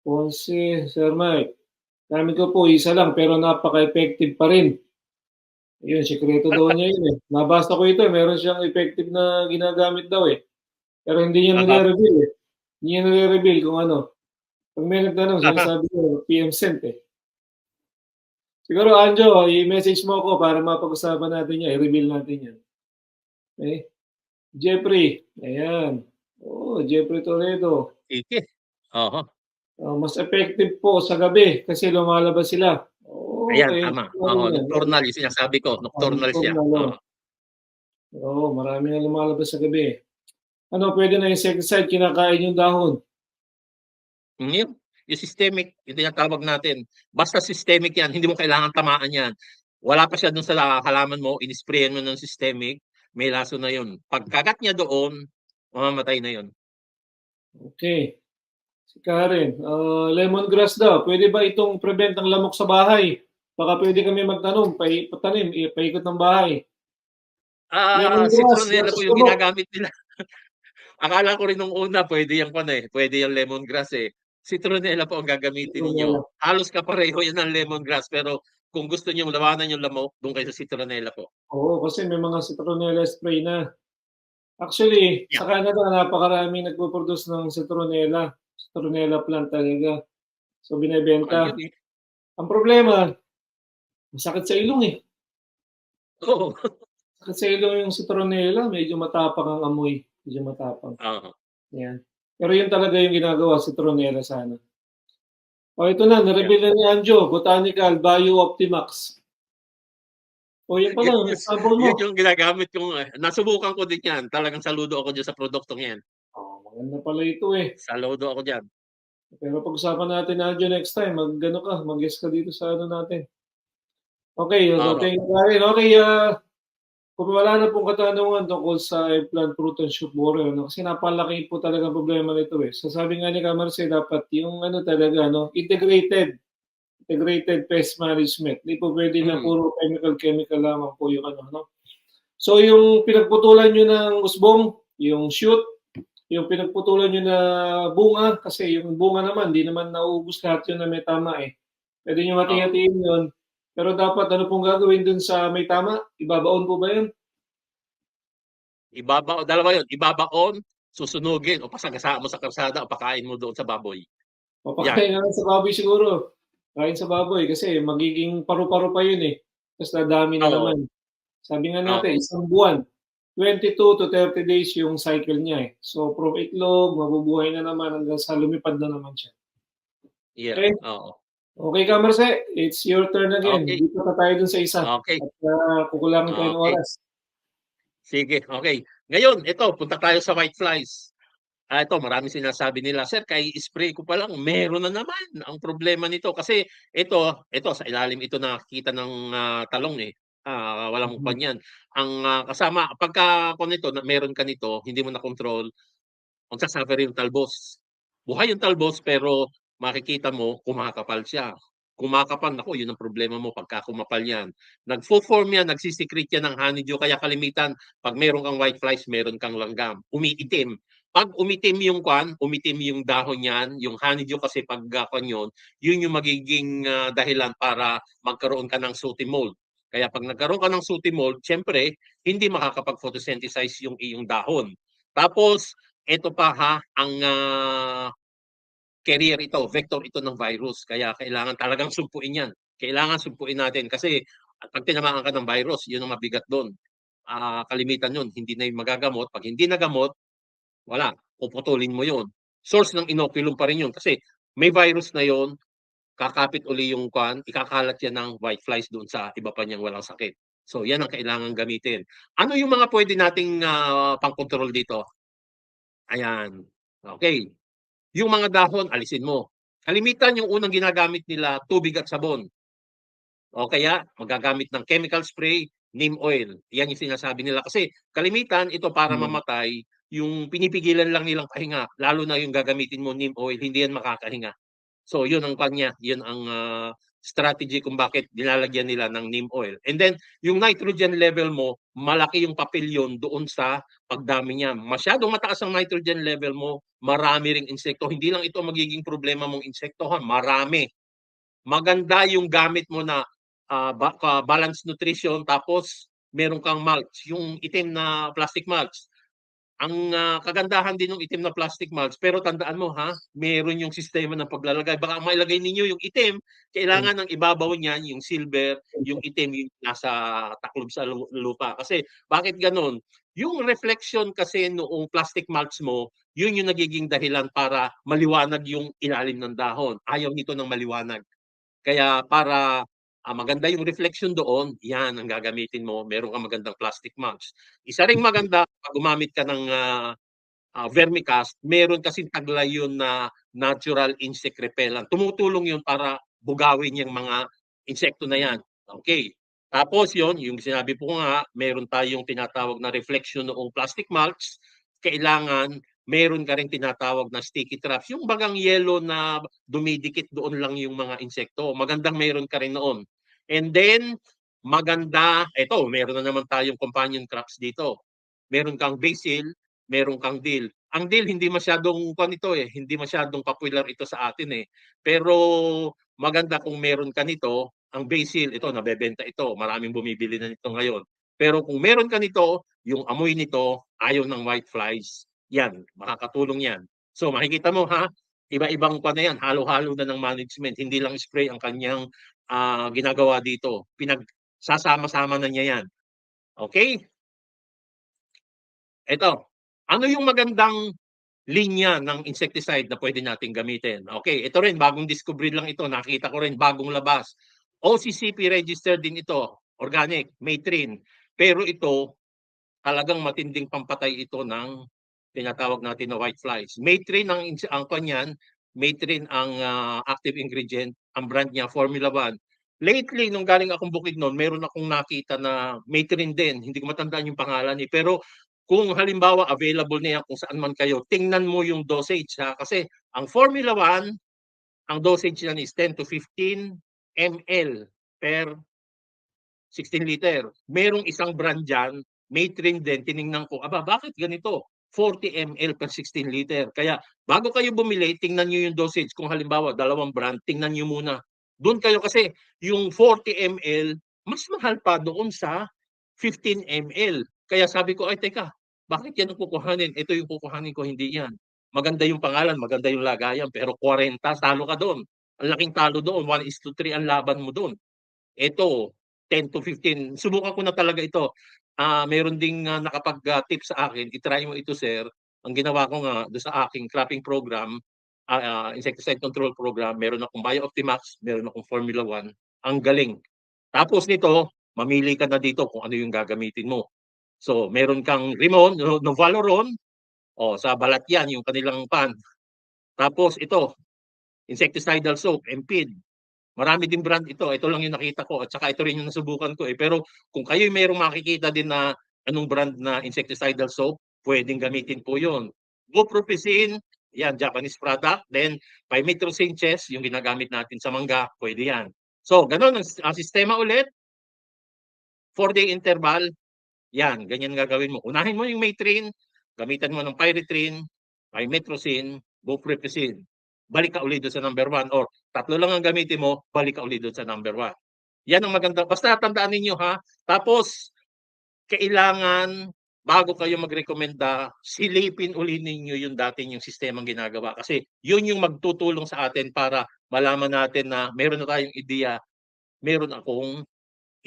Speaker 2: Ponce, Sir Mike. Gamit ko po isa lang pero napaka-effective pa rin. Ayun, sikreto daw niya yun eh. Nabasa ko ito, meron siyang effective na ginagamit daw eh. Pero hindi niya nare-reveal eh. Hindi niya nare-reveal kung ano. Pag may nagtanong, sinasabi ko, PM sent eh. Siguro, Anjo, i-message mo ako para mapag-usapan natin yan. I-reveal natin yan. Okay? Jeffrey, ayan. Jeffrey Toledo.
Speaker 1: Sige.
Speaker 2: Mas effective po sa gabi kasi lumalabas sila.
Speaker 1: Ayan, tama. Nocturnal yung sinasabi ko. Nocturnal siya.
Speaker 2: Marami na lumalabas sa gabi. Pwede na insecticide, kinakain yung dahon?
Speaker 1: Yung systemic, yung tinatawag natin. Basta systemic yan, hindi mo kailangan tamaan yan. Wala pa siya dun sa halaman mo, in-sprayan mo ng systemic, may laso na yun. Pagkagat niya doon, mamamatay na yun.
Speaker 2: Okay. Si Karen, lemongrass daw, pwede ba itong prevent ng lamok sa bahay? Baka pwede kami magtanim, paikot ng bahay.
Speaker 1: Citronella po yung ginagamit nila. Akala ko rin nung una, pwede yung pwede yung lemongrass eh. Citronella po ang gagamitin ninyo. Halos kapareho yan ng lemongrass, pero kung gusto niyo lawanan yung lamok, doon kayo sa citronella po.
Speaker 2: Oo, kasi may mga citronella spray na. Actually, sa Canada, napakaraming nagpo-produce ng citronella plant talaga. So, binebenta. Ang problema, masakit sa ilong eh.
Speaker 1: Oo.
Speaker 2: Sakit sa ilong yung citronella, medyo matapang ang amoy. Medyo matapang. Yan. Pero yun talaga yung ginagawa, citronella sana. Ito na, na-reveal na ni Anjo, Botanical Bio Optimax. Yun pala, sample mo.
Speaker 1: Yun yung ginagamit kong, nasubukan ko din yan. Talagang saludo ako dyan sa produktong yan.
Speaker 2: Maganda pala ito eh.
Speaker 1: Saludo ako dyan.
Speaker 2: Pero pag-usapan natin Aljo next time, mag-ano ka, mag-guest ka dito sa ano natin. Okay, so
Speaker 1: Oo.
Speaker 2: thank you Karen. Okay, kung wala na pong katanungan tungkol sa eggplant root and shoot borer, no? Kasi napalaki po talaga problema nito eh. So sabi nga ni Kamarse, dapat yung ano talaga, no, integrated pest management. Hindi po pwede na
Speaker 1: Mm.
Speaker 2: puro chemical lamang po yung ano, no? So yung pinagputulan nyo ng usbong, yung shoot, yung pinagputulan nyo na bunga, kasi yung bunga naman, di naman nauubos lahat yun na may tama eh. Pwede nyo
Speaker 1: Oo.
Speaker 2: hati-hatiin yun. Pero dapat ano pong gagawin dun sa may tama? Ibabaon po ba yun?
Speaker 1: Dalawa yun, ibabaon, susunugin o pasagasaan mo sa kalsada o pakain mo doon sa baboy. Yan.
Speaker 2: Papakain na lang sa baboy siguro. Kain sa baboy kasi magiging paru-paro pa yun eh. Tapos dadami na
Speaker 1: Oo.
Speaker 2: naman. Sabi nga natin,
Speaker 1: Oo.
Speaker 2: isang buwan, 22 to 30 days yung cycle niya eh. So from itlog, mabubuhay na naman hanggang sa lumipad na naman siya.
Speaker 1: Yeah.
Speaker 2: Okay?
Speaker 1: Oo.
Speaker 2: Okay ka, Marce. It's your turn again.
Speaker 1: Okay.
Speaker 2: Dito pa tayo dun sa isa.
Speaker 1: Okay.
Speaker 2: At kukulangin tayo ng
Speaker 1: Okay.
Speaker 2: oras.
Speaker 1: Sige. Okay. Ngayon, ito, punta tayo sa whiteflies. Ito, maraming sinasabi nila, sir, kay spray ko pa lang, meron na naman. Ang problema nito kasi ito sa ilalim ito nakikita ng talong eh. Walang
Speaker 2: Mhm.
Speaker 1: panyan. Ang kasama pagka kung nito na meron ka nito, hindi mo na control, magsasuffer yung talbos. Buhay yung talbos pero makikita mo kumakapal siya. Kumakapal, naku, yun ang problema mo pagka kumapal yan. Nagfo-form yan, nagsisikret yan ng honeydew. Kaya kalimitan, pag meron kang whiteflies, meron kang langgam. Umiitim. Pag umitim yung umitim yung dahon niyan, yung honeydew kasi pag yun, yun yung magiging dahilan para magkaroon ka ng sooty mold. Kaya pag nagkaroon ka ng sooty mold, syempre, hindi makakapag-photosynthesize yung iyong dahon. Tapos, ito pa ha, ang carrier ito, vector ito ng virus. Kaya kailangan talagang sumpuin yan. Kailangan sumpuin natin kasi pag tinamaan ka ng virus, yun ang mabigat doon. Kalimitan yun, hindi na yung magagamot. Pag hindi nagamot, wala, puputulin mo yun. Source ng inoculum pa rin yun kasi may virus na yun, kakapit uli yung ikakalat yan ng whiteflies doon sa iba pa niyang walang sakit. So yan ang kailangan gamitin. Ano yung mga pwede nating pang-control dito? Ayan. Okay. Yung mga dahon, alisin mo. Kalimitan yung unang ginagamit nila, tubig at sabon. O kaya magagamit ng chemical spray, neem oil. Yan yung sinasabi nila. Kasi kalimitan, ito para
Speaker 2: Mhm.
Speaker 1: mamatay, yung pinipigilan lang nilang pahinga. Lalo na yung gagamitin mo neem oil, hindi yan makakahinga. So yun ang kanya, yun ang strategy kung bakit nilalagyan nila ng neem oil. And then yung nitrogen level mo, malaki yung papel yun doon sa pagdami niya. Masyadong mataas ang nitrogen level mo, marami ring insekto. Hindi lang ito magiging problema mong insekto ha, marami. Maganda yung gamit mo na balanced nutrition tapos meron kang mulch, yung itim na plastic mulch. Ang kagandahan din ng itim na plastic mulch, pero tandaan mo ha, meron yung sistema ng paglalagay. Baka mailagay ninyo yung itim, kailangan ng ibabaw niyan, yung silver, yung itim, yung nasa taklob sa lupa. Kasi bakit ganun? Yung reflection kasi noong plastic mulch mo, yun yung nagiging dahilan para maliwanag yung ilalim ng dahon. Ayaw nito ng maliwanag. Kaya para maganda yung reflection doon, yan ang gagamitin mo. Meron kang magandang plastic mulch. Isa ring maganda, pag gumamit ka ng vermicast, meron kasing taglay yun na natural insect repellent. Tumutulong yun para bugawin yung mga insekto na yan. Okay. Tapos yun, yung sinabi po nga, meron tayong tinatawag na reflection noong plastic mulch. Kailangan meron ka rin tinatawag na sticky traps. Yung bagang yellow na dumidikit doon lang yung mga insekto. Magandang meron ka rin noon. And then, maganda, eto, meron na naman tayong companion crops dito. Meron kang basil, meron kang dill. Ang dill, hindi masyadong ito eh, hindi masyadong popular ito sa atin eh. Pero maganda kung meron ka nito, ang basil, ito, nabebenta ito. Maraming bumibili na nito ngayon. Pero kung meron ka nito, yung amoy nito, ayaw ng whiteflies, yan, makakatulong yan. So makikita mo ha, iba-ibang pa na yan, halo-halo na ng management, hindi lang spray ang kanyang ginagawa dito. Pinagsasama-sama na niya yan. Okay? Ito, ano yung magandang linya ng insecticide na pwede nating gamitin? Okay, ito rin, bagong discovery lang ito. Nakita ko rin, bagong labas. OCCP registered din ito, organic, Matrin. Pero ito, talagang matinding pampatay ito ng tinatawag natin na whiteflies. Matrin ang kanyan, Matrin ang active ingredient, ang brand niya Formula 1. Lately, nung galing akong Bukidnon, meron akong nakita na Matrin din. Hindi ko matandaan yung pangalan eh. Pero kung halimbawa available na yan kung saan man kayo, tingnan mo yung dosage ha. Kasi ang Formula 1, ang dosage yan is 10 to 15 ml per 16 liter. Merong isang brand dyan, Matrin din, tiningnan ko, aba, bakit ganito? 40 ml per 16 liter. Kaya bago kayo bumili, tingnan nyo yung dosage. Kung halimbawa, dalawang brand, tingnan nyo muna. Doon kayo kasi yung 40 ml, mas mahal pa doon sa 15 ml. Kaya sabi ko, ay teka, bakit yan ang kukuhanin? Ito yung kukuhanin ko, hindi yan. Maganda yung pangalan, maganda yung lagayan, pero 40, talo ka doon. Ang laking talo doon, 1:3 ang laban mo doon. Ito, 10 to 15. Subukan ko na talaga ito. Meron ding nakapag-tip sa akin, i-try mo ito sir. Ang ginawa ko nga do sa aking cropping program, insecticide control program, meron akong Bio-Optimax, meron akong Formula 1. Ang galing. Tapos nito, mamili ka na dito kung ano yung gagamitin mo. So, meron kang Rimon, Novaloron, sa balat yan, yung kanilang pan. Tapos ito, insecticidal soap, Empid. Marami din brand ito. Ito lang yung nakita ko at saka ito rin yung nasubukan ko eh. Pero kung kayo mayroong makikita din na anong brand na insecticidal soap, pwedeng gamitin po yun. Buprofizin, yan, Japanese product. Then, Pymetrozine chest, yung ginagamit natin sa mangga, pwede yan. So, ganun ang sistema ulit. 4-day interval, yan, ganyan gagawin mo. Unahin mo yung Matrin, gamitan mo ng Pyretrine, Pymetrozine, Buprofizin. Balik ka ulit doon sa number 1 or tatlo lang ang gamitin mo, balik ka ulit doon sa number 1. Yan ang maganda. Basta tandaan ninyo ha. Tapos, kailangan bago kayo magrekomenda, silipin uli ninyo yung dating yung sistemang ginagawa. Kasi yun yung magtutulong sa atin para malaman natin na meron na tayong ideya, meron akong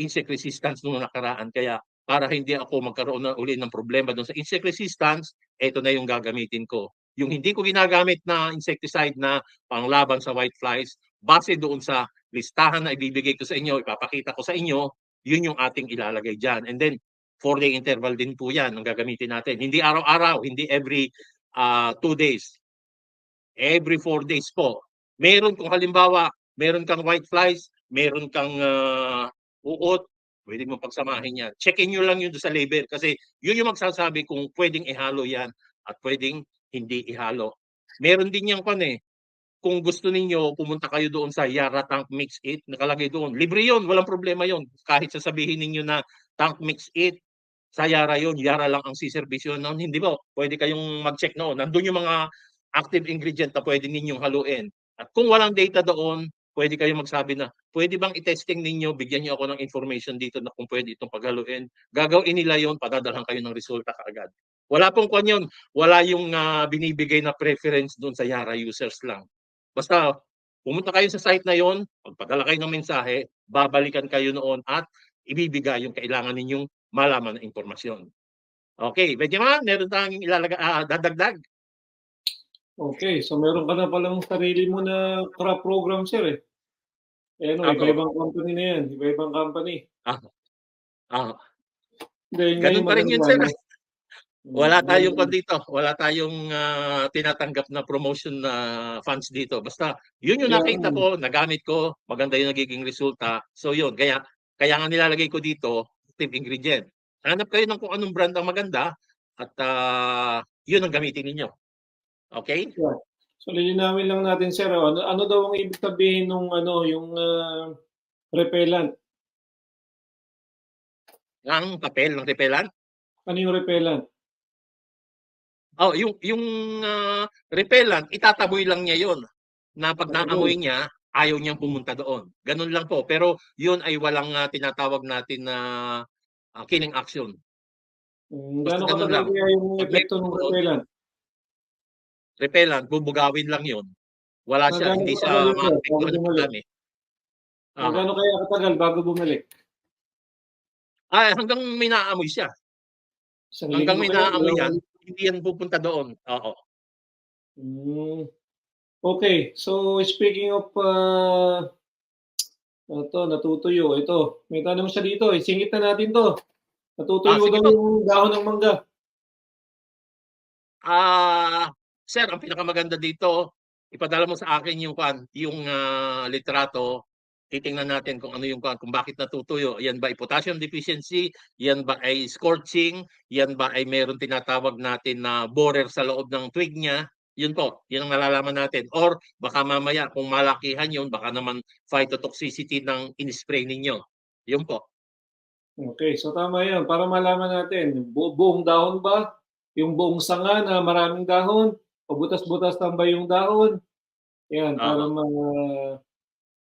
Speaker 1: insect resistance nung nakaraan. Kaya para hindi ako magkaroon na uli ng problema doon sa insect resistance, ito na yung gagamitin ko. Yung hindi ko ginagamit na insecticide na panglaban sa whiteflies, base doon sa listahan na ibibigay ko sa inyo, ipapakita ko sa inyo, yun yung ating ilalagay dyan. And then, 4-day interval din po yan ang gagamitin natin. Hindi araw-araw, hindi every 2 days. Every 4 days po. Meron kung halimbawa, meron kang whiteflies, meron kang uot, pwede mo pagsamahin yan. Checkin nyo lang yun sa label kasi yun yung magsasabi kung pwedeng ihalo yan at pwedeng hindi ihalo. Meron din yan kung gusto ninyo, pumunta kayo doon sa Yara Tank Mix 8, nakalagay doon. Libre yun, walang problema yun. Kahit sasabihin ninyo na Tank Mix 8, sa Yara yun, Yara lang ang siservisyo noon. Hindi ba? Pwede kayong mag-check noon. Nandun yung mga active ingredient na pwede ninyong haluin. At kung walang data doon, pwede kayong magsabi na, pwede bang i-testing ninyo, bigyan niyo ako ng information dito na kung pwede itong paghaluin. Gagawin nila yon, padadalhan kayo ng resulta kaagad. Wala pong kanyon, wala yung binibigay na preference doon sa Yara users lang. Basta pumunta kayo sa site na yon, magpadala kayo ng mensahe, babalikan kayo noon at ibibigay yung kailangan ninyong malaman na impormasyon. Okay, Benjamin, meron tayong dadagdag.
Speaker 2: Okay, so meron ka na palang sarili mo na crop program, sir eh. Eh ano, iba-ibang company na yan, iba-ibang company.
Speaker 1: Ah, ah,
Speaker 2: Then
Speaker 1: ganun
Speaker 2: ngayon
Speaker 1: pa rin yun,
Speaker 2: maganda
Speaker 1: sir.
Speaker 2: 'no?
Speaker 1: Wala tayong
Speaker 2: Ngayon
Speaker 1: dito, wala tayong tinatanggap na promotion na funds dito. Basta yun yung
Speaker 2: kaya
Speaker 1: nakita ko, nagamit ko, maganda yung nagiging resulta. So yun, kaya nga nilalagay ko dito, active ingredient. Hanap kayo ng kung anong brand ang maganda at yun ang gamitin ninyo. Okay?
Speaker 2: yeah. So lilinawin lang natin sir, ano daw ang ibig sabihin nung ano, yung repellent?
Speaker 1: Ang papel ng repellent.
Speaker 2: Ano yung repellent?
Speaker 1: Yung repellent, itataboy lang niya yon na pag
Speaker 2: Ayun.
Speaker 1: naamoy niya, ayaw niyang pumunta doon. Ganun lang po. Pero yun ay walang tinatawag natin na killing action. Basta
Speaker 2: Gaano
Speaker 1: ganun
Speaker 2: katagal
Speaker 1: lang.
Speaker 2: kaya yung
Speaker 1: Pag may
Speaker 2: epekto ng
Speaker 1: doon,
Speaker 2: repellent?
Speaker 1: repellent, bubugawin lang yun. Wala siya,
Speaker 2: Gaano
Speaker 1: hindi
Speaker 2: katagal
Speaker 1: siya
Speaker 2: yun sir, bago
Speaker 3: Ano
Speaker 1: maapektuhan ng
Speaker 2: bumalik?
Speaker 1: marami.
Speaker 2: Gaano kaya katagal bago bumalik?
Speaker 1: Hanggang may naaamoy siya.
Speaker 2: Isang
Speaker 1: Hanggang
Speaker 2: linggo
Speaker 1: may
Speaker 2: kaya,
Speaker 1: naaamoy yan,
Speaker 2: dalawang
Speaker 1: hindi yan pupunta doon. Oo.
Speaker 2: Okay, so speaking of ito, natutuyo. Ito, may tanong siya dito. Isingit na natin 'to. Natutuyo
Speaker 1: Sige
Speaker 2: daw
Speaker 1: po.
Speaker 2: yung dahon ng mangga.
Speaker 1: Sir, ang pinakamaganda dito, Ipadala mo sa akin yung litrato, titingnan natin kung ano yung kung bakit natutuyo. Yan ba ay potassium deficiency, yan ba ay scorching, yan ba ay meron tinatawag natin na borer sa loob ng twig niya. Yun po, yun ang nalalaman natin. Or baka mamaya kung malakihan yun, baka naman phytotoxicity ng in-spray ninyo. Yun po.
Speaker 2: Okay, so tama 'yan para malaman natin buong dahon ba, yung buong sanga na maraming dahon o butas-butas lang ba yung dahon? 'Yan para
Speaker 1: Oo.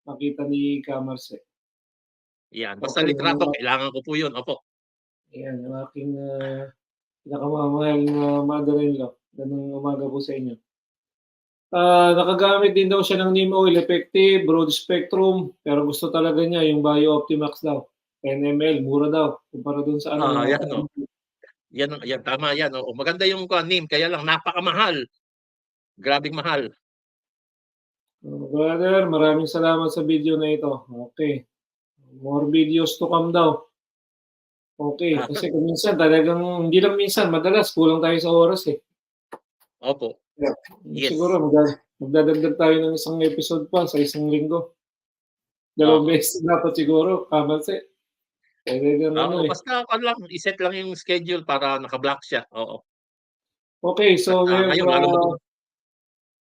Speaker 2: makita ni Ka-Marse.
Speaker 1: Yan. Basta
Speaker 2: Okay,
Speaker 1: litrato, kailangan ko po yun. Opo.
Speaker 2: ayan ang aking, pinakamamahal na mother-in-law. Magandang umaga po sa inyo. Nakagamit din daw siya ng neem oil, effective, broad spectrum, pero gusto talaga niya yung Bio Optimax daw, 10 ml, mura daw kumpara dun sa ano na
Speaker 1: Yan o. Yan, tama yan. Oo. Maganda yung neem, kaya lang napakamahal. Grabing mahal.
Speaker 2: Brother, maraming salamat sa video na ito. Okay, more videos to come daw. Okay, kasi kung minsan talagang hindi lang minsan, madalas kulang tayo sa oras, eh.
Speaker 1: Opo.
Speaker 2: Yeah.
Speaker 1: Yes.
Speaker 2: Siguro magdadagdag tayo ng isang episode pa sa isang linggo. Dalawang beses dapat siguro, Ka-Marse. Talagang ano, eh.
Speaker 1: Basta lang, iset lang yung schedule para naka-block siya. Oo.
Speaker 2: Okay,
Speaker 1: At
Speaker 2: so we have
Speaker 1: ngayon, lalo mo.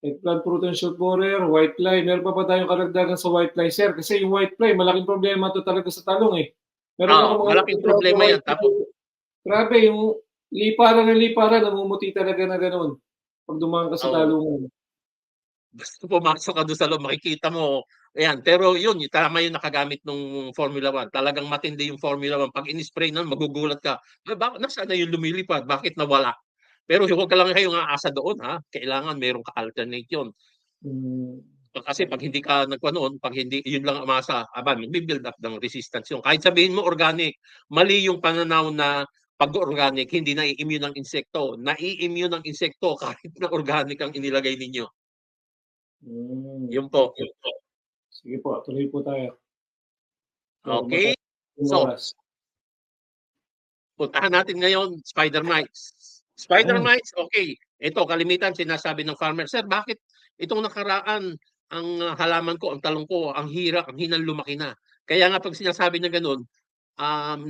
Speaker 2: eggplant protein shoot borer, white fly. Meron pa ba tayong karagdagan sa white fly, sir? Kasi yung white fly, malaking problema to talaga sa talong, eh. Meron ako mga
Speaker 1: Malaking
Speaker 2: nakikita sa
Speaker 1: problema yan.
Speaker 2: white fly.
Speaker 1: Tapos,
Speaker 2: Grabe, yung liparan ng liparan, namumuti talaga na gano'n pag dumaan ka sa talungan.
Speaker 1: basta pumasok ka doon sa loob, makikita mo. Ayan. Pero yun, tama yung nakagamit ng Formula 1. Talagang matindi yung Formula 1. Pag in-spray nun, magugulat ka. Bakit nasaan na yung lumilipad? Bakit nawala? Pero huwag ka lang kayong aasa doon, ha? Kailangan meron ka alternate yun.
Speaker 2: Hmm,
Speaker 1: Kasi pag hindi ka noon, pag hindi yun lang umasa, magbi-build up ng resistance yun. Kahit sabihin mo organic, mali yung pananaw na pag organic hindi nai-immune ng insekto. Nai-immune ng insekto kahit na organic ang inilagay ninyo. Yun po.
Speaker 2: okey. Sige po, tuloy po tayo.
Speaker 1: Okay?
Speaker 2: Yung
Speaker 1: So,
Speaker 2: oras.
Speaker 1: puntahan natin ngayon spider mites. Spider
Speaker 2: Ayan.
Speaker 1: mites, okay. Ito kalimitan sinasabi ng farmer, "Sir, bakit itong nakaraan ang halaman ko, ang talong ko, ang hinang lumaki na." Kaya nga 'pag sinasabi niya gano'n,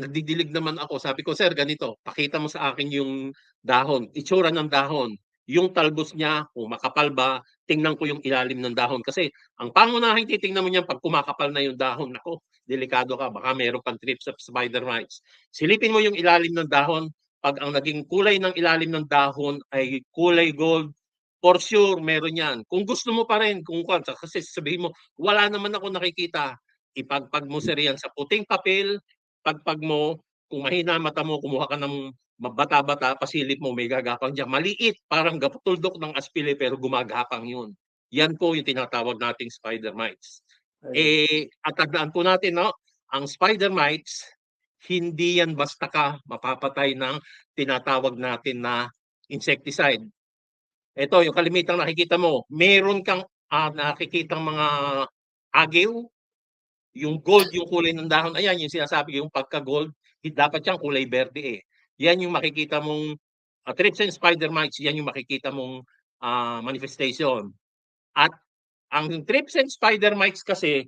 Speaker 1: nagdidilig naman ako. Sabi ko, "Sir, ganito, pakita mo sa akin yung dahon, itsura ng dahon, yung talbos niya, kung makapal ba, tingnan ko yung ilalim ng dahon." Kasi ang pangunahing titingnan mo niyan 'pag kumakapal na yung dahon, naku, delikado ka, baka meron kang trips of spider mites. Silipin mo yung ilalim ng dahon, 'pag ang naging kulay ng ilalim ng dahon ay kulay gold, for sure meron 'yan. Kung gusto mo pa rin, kasi sasabihin mo, "Wala naman akong nakikita." Ipagpag mo sir yan sa puting papel, pagpag mo, kung mahina ang mata mo, kumuha ka ng bata-bata, pasilip mo, may gagapang diyan. Maliit, parang tuldok ng aspile pero gumagapang yun. Yan po yung tinatawag nating spider mites.
Speaker 2: Ayun.
Speaker 1: At tandaan po natin, no, ang spider mites, hindi yan basta ka mapapatay ng tinatawag natin na insecticide. Ito, yung kalimitang nakikita mo, meron kang nakikitang mga agiw, yung gold, yung kulay ng dahon, ayan yung sinasabi yung pagka-gold, dapat yan kulay berde eh. Yan yung makikita mong thrips and spider mites, yan yung makikita mong manifestation. At ang thrips and spider mites kasi,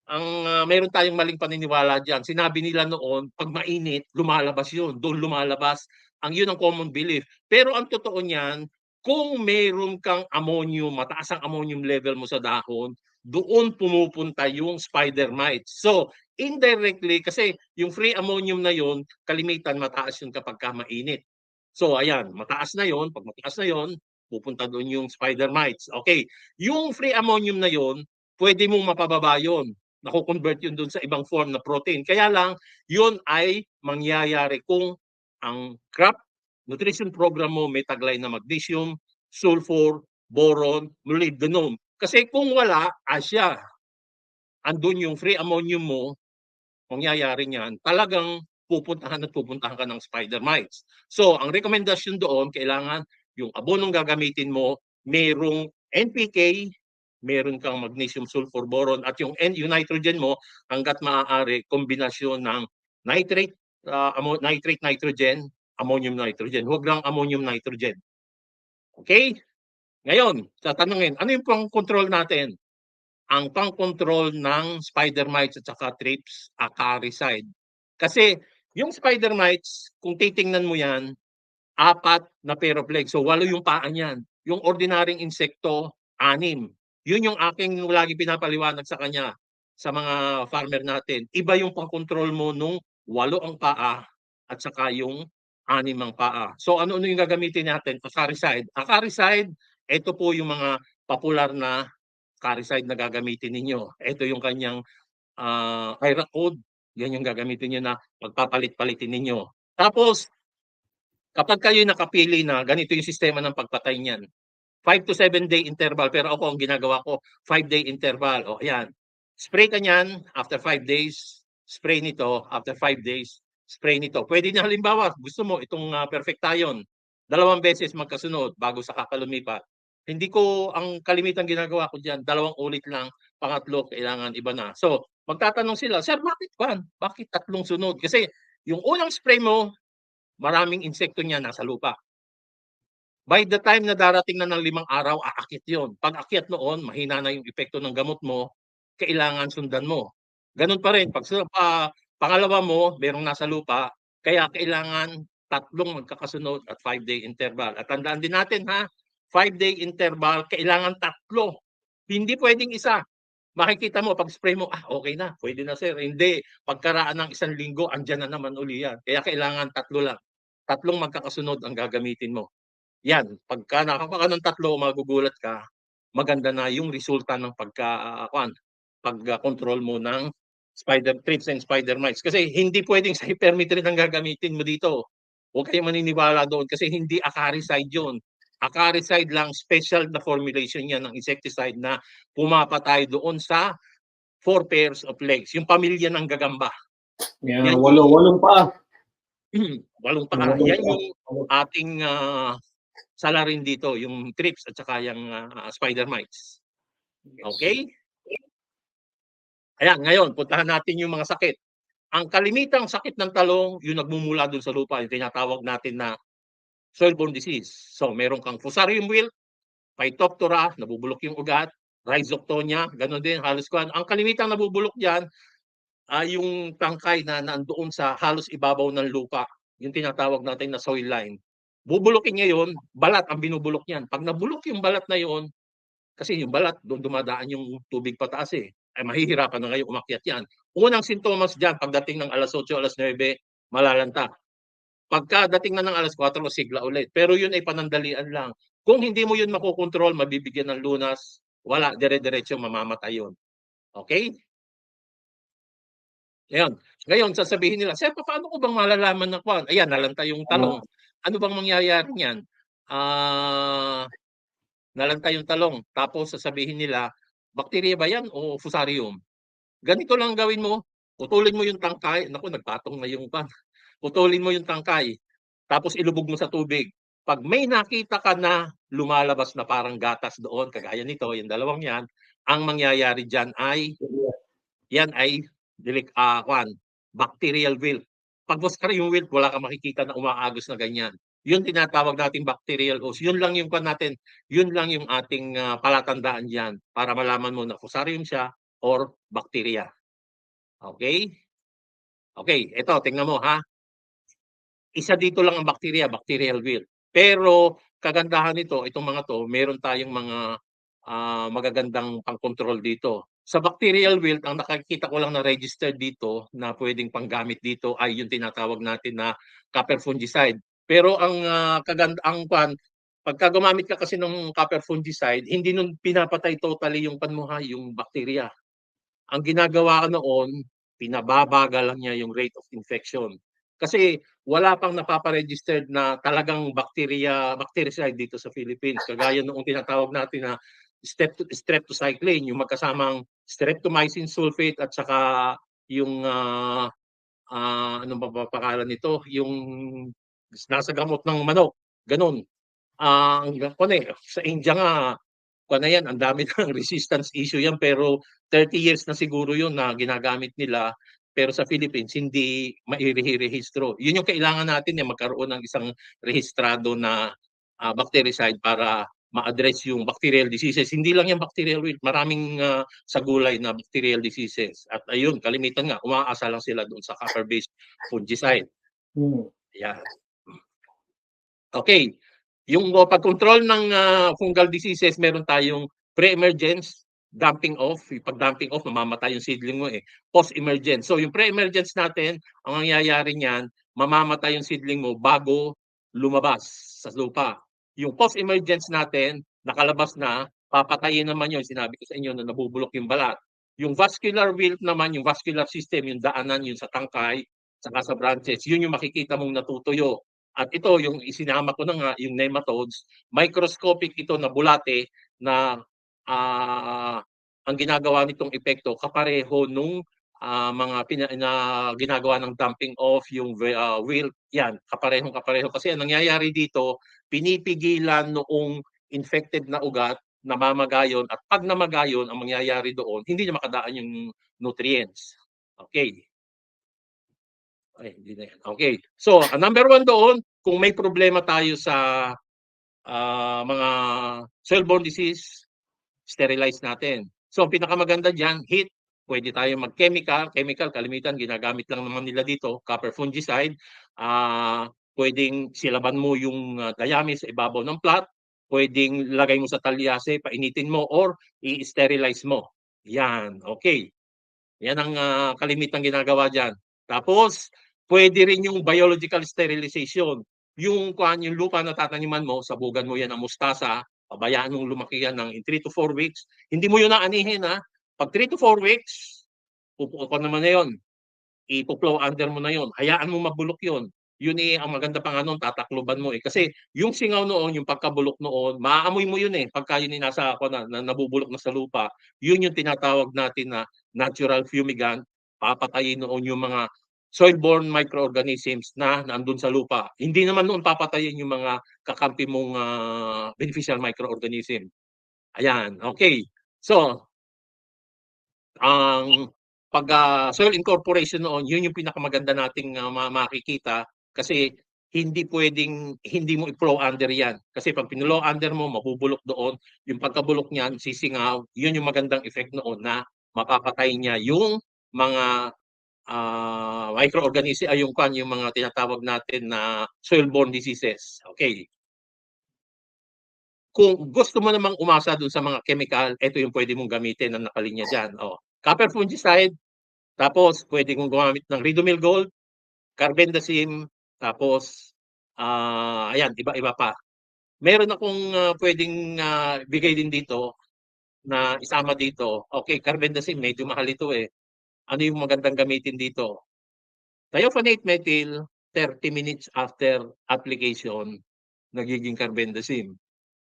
Speaker 1: ang meron tayong maling paniniwala diyan. Sinabi nila noon, pag mainit, lumalabas yun. Doon lumalabas. Yun ang common belief. Pero ang totoo niyan, kung meron kang ammonium, mataas ang ammonium level mo sa dahon, doon pumupunta yung spider mites. So, indirectly, kasi yung free ammonium na yun, kalimitan mataas yun kapag mainit. So, ayan, mataas na yun. Pag mataas na yun, pupunta doon yung spider mites. Okay, yung free ammonium na yun, pwede mong mapababa yun. Nako-convert yun doon sa ibang form na protein. Kaya lang, yun ay mangyayari kung ang crop nutrition program mo may taglay na magnesium, sulfur, boron, molybdenum. Kasi kung wala, asya, andun yung free ammonium mo, mangyayari niyan, talagang pupuntahan ka ng spider mites. So, ang rekomendasyon doon, kailangan yung abonong gagamitin mo, merong NPK, meron kang magnesium, sulfur, boron, at yung nitrogen mo, hanggat maaari, kombinasyon ng nitrate, nitrate nitrogen, ammonium nitrogen. Huwag lang ammonium nitrogen. Okay? Ngayon, tatanungin, ano yung pang-control natin? Ang pang-control ng spider mites at saka thrips, acaricide. Kasi yung spider mites, kung titingnan mo yan, 4 na pair of legs. So 8 yung paa niyan. Yung ordinaryong insekto, 6. Yun yung aking lagi pinapaliwanag sa kanya, sa mga farmer natin. Iba yung pang-control mo nung 8 ang paa at saka yung 6 ang paa. So ano-ano yung gagamitin natin? Acaricide. Acaricide, ito po yung mga popular na acaricide na gagamitin ninyo. Ito yung kanyang Iracode. Yan yung gagamitin niyo na pagpapalit-palitin ninyo. Tapos, kapag kayo nakapili na ganito yung sistema ng pagpatay niyan, 5 to 7 day interval, pero ako ang ginagawa ko, 5-day interval. O ayan, spray ka niyan after 5 days, spray nito after 5 days, spray nito. Pwede na halimbawa, gusto mo itong perfectayon, 2 beses magkasunod bago sa kakalumipat. Hindi ko, ang kalimitan ginagawa ko diyan, 2 ulit lang, pangatlo kailangan iba na. So, magtatanong sila, "Sir, bakit 1? Bakit 3 sunod?" Kasi yung unang spray mo, maraming insekto niya nasa lupa. By the time na darating na ng 5 araw, aakyat yun. Pag akyat noon, mahina na yung epekto ng gamot mo, kailangan sundan mo. Ganun pa rin, pag pangalawa mo, merong nasa lupa, kaya kailangan 3 magkakasunod at 5-day interval. At tandaan din natin ha, 5-day interval, kailangan 3. Hindi pwedeng isa. Makikita mo, pag spray mo, okay na, pwede na sir. Hindi, pagkaraan ng 1 linggo, andyan na naman uli yan. Kaya kailangan 3 lang. 3 magkakasunod ang gagamitin mo. Yan, pagka nakaka ng 3, magugulat ka, maganda na yung resulta ng pag-control mo ng spider thrips and spider mites. Kasi hindi pwedeng sa hypermetrid ang gagamitin mo dito. Huwag kayong maniniwala doon kasi hindi acaricide yun. Acaricide lang, special na formulation yan ng insecticide na pumapatay doon sa 4 pairs of legs, yung pamilya ng gagamba.
Speaker 2: Yeah,
Speaker 1: Yan yung
Speaker 2: walong pa.
Speaker 1: 8 paa. Yan yung ating salarin dito, yung thrips at saka yung spider mites. Okay? Ayan, ngayon, puntahan natin yung mga sakit. Ang kalimitang sakit ng talong, yung nagmumula dun sa lupa, yung tinatawag natin na soil-borne disease. So, meron kang Fusarium wilt, Phytophthora, nabubulok yung ugat, Rhizoctonia, gano'n din, halos kuwan. Ang kalimitang nabubulok diyan ay yung tangkay na nandoon sa halos ibabaw ng lupa, yung tinatawag natin na soil line. Bubulukin niya yun, balat ang binubulok niyan. Pag nabulok yung balat na yun, kasi yung balat, doon dumadaan yung tubig pataas eh. Ay mahihirapan na kayo umakyat yan. Unang sintomas dyan, pagdating ng alas 8, alas 9, malalanta. Pagkadating na ng alas 4, sigla ulit. Pero yun ay panandalian lang. Kung hindi mo yun makokontrol, mabibigyan ng lunas, wala, dire-diretso mamamatay yun. Okay? Ngayon, ngayon sasabihin nila, "Sir, paano ko bang malalaman na kwan?" Ayan, nalanta yung talong. Ano bang mangyayari niyan? Nalanta yung talong, tapos sasabihin nila, "Bakterya ba yan o Fusarium?" Ganito lang gawin mo, putulin mo yung tangkay, naku nagpatong na yung putulin mo yung tangkay, tapos ilubog mo sa tubig. 'Pag may nakita ka na lumalabas na parang gatas doon, kagaya nito, yung dalawang yan, ang mangyayari diyan ay, yan ay bacterial wilt. 'Pag Fusarium wilt, wala kang makikita na umaagos na ganyan. Yun tinatawag nating bacterial host. Yun lang yung natin, yun lang yung ating palatandaan diyan para malaman mo na Fusarium siya or bacteria. Okay? Okay, ito tingnan mo ha. Isa dito lang ang bacteria, bacterial wilt. Pero kagandahan nito, itong mga 'to, meron tayong mga magagandang pang-control dito. Sa bacterial wilt, ang nakikita ko lang na registered dito na pwedeng panggamit dito ay yung tinatawag natin na copper fungicide. Pero ang pagka gumamit ka kasi ng copper fungicide, hindi nun pinapatay totally yung yung bacteria. Ang ginagawa noon, pinababagal lang niya yung rate of infection. Kasi wala pang napapa-registered na talagang bactericide dito sa Philippines. Kagaya noong tinatawag natin na streptocycline, yung magkasamang streptomycin sulfate at saka yung ano ba pangalan nito? Yung nasa gamot ng manok, ganun. Sa India nga, na yan, ang dami ng resistance issue yan, pero 30 years na siguro yun na ginagamit nila, pero sa Philippines hindi mairehistro. Yun yung kailangan natin, magkaroon ng isang rehistrado na bactericide para ma-address yung bacterial diseases. Hindi lang yung bacterial wilt, maraming sa gulay na bacterial diseases. At ayun, kalimitan nga, umaasa lang sila doon sa copper-based fungicide. Yan. Okay. Yung pag-control ng fungal diseases, meron tayong pre-emergence, dumping off. Pag dumping off, mamamatay yung seedling mo eh. Post-emergence. So yung pre-emergence natin, ang nangyayari niyan, mamamatay yung seedling mo bago lumabas sa lupa. Yung post-emergence natin, nakalabas na, papatayin naman yun. Sinabi ko sa inyo na nabubulok yung balat. Yung vascular wilt naman, yung vascular system, yung daanan, yun sa tangkay, saka sa branches, yun yung makikita mong natutuyo. At ito, yung isinama ko na nga, yung nematodes, microscopic ito na bulate na ang ginagawa nitong epekto kapareho nung mga ginagawa ng dumping off, yung wilt, yan, kapareho. Kasi ang nangyayari dito, pinipigilan noong infected na ugat, namamagayon, at pag namagayon, ang mangyayari doon, hindi na makadaan yung nutrients. Okay. Ay, hindi na yan. Okay. So, number 1 doon, kung may problema tayo sa mga soil-borne disease, sterilize natin. So, ang pinakamaganda dyan, heat. Pwede tayo mag-chemical. Chemical, kalimitan, ginagamit lang naman nila dito, copper fungicide. Pwedeng silaban mo yung dayami sa ibabaw ng plat. Pwedeng lagay mo sa talyase, painitin mo, or i-sterilize mo. Yan, okay. Yan ang kalimitang ginagawa dyan. Tapos, pwede rin yung biological sterilization. Yung lupa na tataniman mo, sabugan mo yan ng mustasa, pabayaan mong lumaki yan ng 3 to 4 weeks. Hindi mo yun naanihin ha. Pag 3 to 4 weeks, pupuko naman na yun. Ipo-flow under mo na yun. Hayaan mo mabulok yun. Yun ang maganda pa nga nun, tatakloban mo eh. Kasi yung singaw noon, yung pagkabulok noon, maaamoy mo yun eh. Pagka yun nasa nabubulok na sa lupa, yun yung tinatawag natin na natural fumigant. Papatayin noon yung mga soil-borne microorganisms na nandun sa lupa. Hindi naman noon papatayin yung mga kakampi mong beneficial microorganism. Ayan, okay. So, ang pag soil incorporation noon, yun yung pinakamaganda nating makikita kasi hindi pwedeng hindi mo i-flow under yan. Kasi pag pinulow under mo, mabubulok doon. Yung pagkabulok niyan, sisingaw, yun yung magandang effect noon na mapapatay niya yung mga microorganism, yung mga tinatawag natin na soil-borne diseases. Okay. Kung gusto mo namang umasa dun sa mga chemical, ito yung pwede mong gamitin na nakalinya dyan. Copper fungicide, tapos pwede kong gumamit ng Ridomil Gold, carbendazim, tapos ayan, iba-iba pa. Meron akong pwedeng bigay din dito na isama dito. Okay, carbendazim, medyo mahal ito eh. Ano yung magandang gamitin dito? Thiophanate methyl, 30 minutes after application, nagiging carbendazim.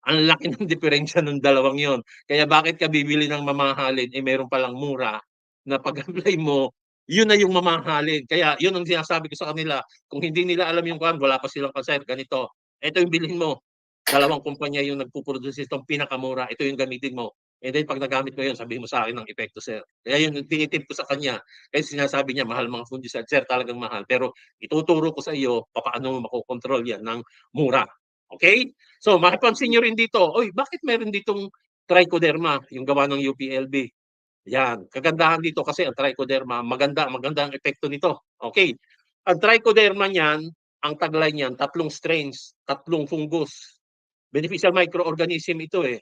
Speaker 1: Ang laki ng diferensya ng dalawang yon. Kaya bakit ka bibili ng mamahalin, meron palang mura na pag-apply mo, yun na yung mamahalin. Kaya yun ang sinasabi ko sa kanila. Kung hindi nila alam yung wala pa silang concern, ganito. Ito yung bilhin mo. Dalawang kumpanya yung nagpuproduce itong pinakamura. Ito yung gamitin mo. And then pag nagamit mo yun, sabihin mo sa akin ng epekto, sir. Kaya yun, tinitip ko sa kanya. Kasi sinasabi niya, mahal mga fungicide. Sir, talagang mahal. Pero ituturo ko sa iyo, paano mo makokontrol yan ng mura. Okay? So, makipansin nyo rin dito, oy, bakit meron ditong trichoderma, yung gawa ng UPLB? Yan, kagandahan dito kasi ang trichoderma, maganda ang epekto nito. Okay. Ang trichoderma niyan, ang taglay niyan, 3 strains, 3 fungus. Beneficial microorganism ito eh.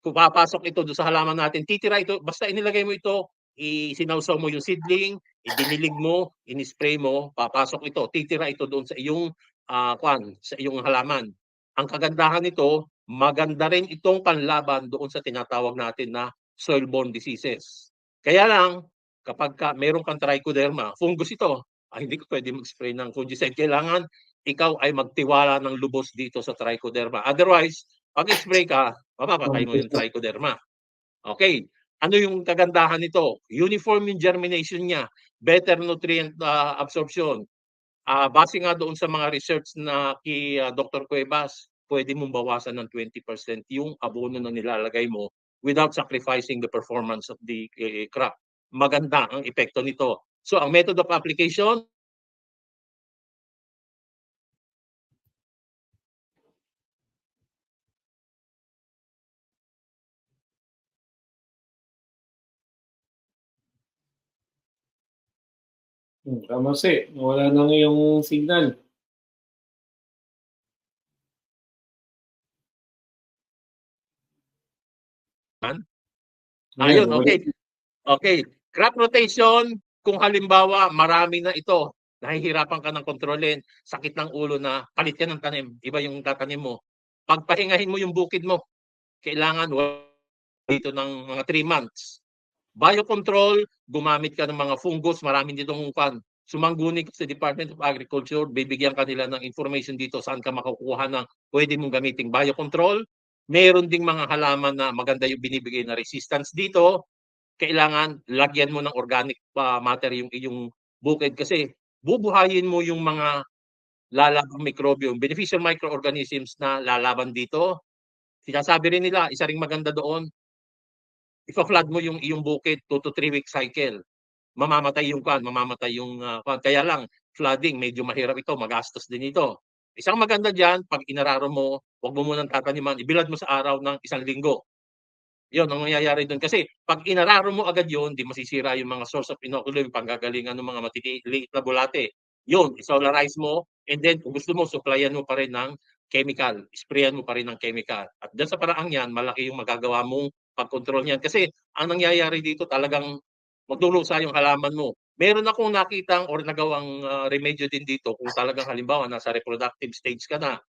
Speaker 1: Kung papasok ito doon sa halaman natin, titira ito, basta inilagay mo ito, isinawsaw mo yung seedling, idinilig mo, inispray mo, papasok ito, titira ito doon sa iyong sa iyong halaman. Ang kagandahan nito, maganda rin itong panlaban doon sa tinatawag natin na soil-borne diseases. Kaya lang, kapag meron kang trichoderma, fungus ito, hindi ko pwede mag-spray ng fungicide. Kailangan ikaw ay magtiwala ng lubos dito sa trichoderma. Otherwise, pag spray ka, mapapatay mo yung trichoderma. Okay. Ano yung kagandahan nito? Uniform yung germination niya, better nutrient absorption. Base nga doon sa mga research na kay Dr. Cuevas, pwede mong bawasan ng 20% yung abono na nilalagay mo without sacrificing the performance of the crop. Maganda ang epekto nito. So, ang method of application,
Speaker 2: Kamasi, nawala ng iyong signal. Ayan,
Speaker 1: Ayun,
Speaker 2: bumalik.
Speaker 1: okay. Okay. Crop rotation, kung halimbawa marami na ito, nahihirapan ka ng kontrolin, sakit ng ulo na palit ka ng tanim, iba yung tatanim mo. Pagpahingahin mo yung bukid mo, kailangan dito ng mga 3 months. Biocontrol, gumamit ka ng mga fungus, marami ditong sumangguni ka sa Department of Agriculture, bibigyan ka nila ng information dito saan ka makukuha ng pwede mong gamiting biocontrol. Meron ding mga halaman na maganda yung binibigay na resistance dito. Kailangan lagyan mo ng organic matter yung iyong bukid kasi bubuhayin mo yung mga lalabang mikrobyo, beneficial microorganisms na lalaban dito. Sinasabi rin nila, isa ring maganda doon, ipa-flood mo yung iyong bukid 2 to 3 week cycle. Mamamatay yung mamamatay yung kaya lang flooding medyo mahirap ito, magastos din ito. Isang maganda diyan, pag inararo mo, wag mo munang tataniman, ibilad mo sa araw ng 1 linggo. Yun ang mangyayari doon kasi pag inararo mo agad yun, di masisira yung mga source of inoculum, panggagalingan ng mga matiliit na bulate. Yun, isolarize mo, and then kung gusto mo, supplyan mo pa rin ng chemical, sprayan mo pa rin ng chemical. At dyan sa paraang yan, malaki yung magagawa mong pag-control niyan. Kasi ang nangyayari dito talagang maglulusa yung halaman mo. Meron akong nakitang or nagawang remedyo din dito kung talagang halimbawa nasa reproductive stage ka na,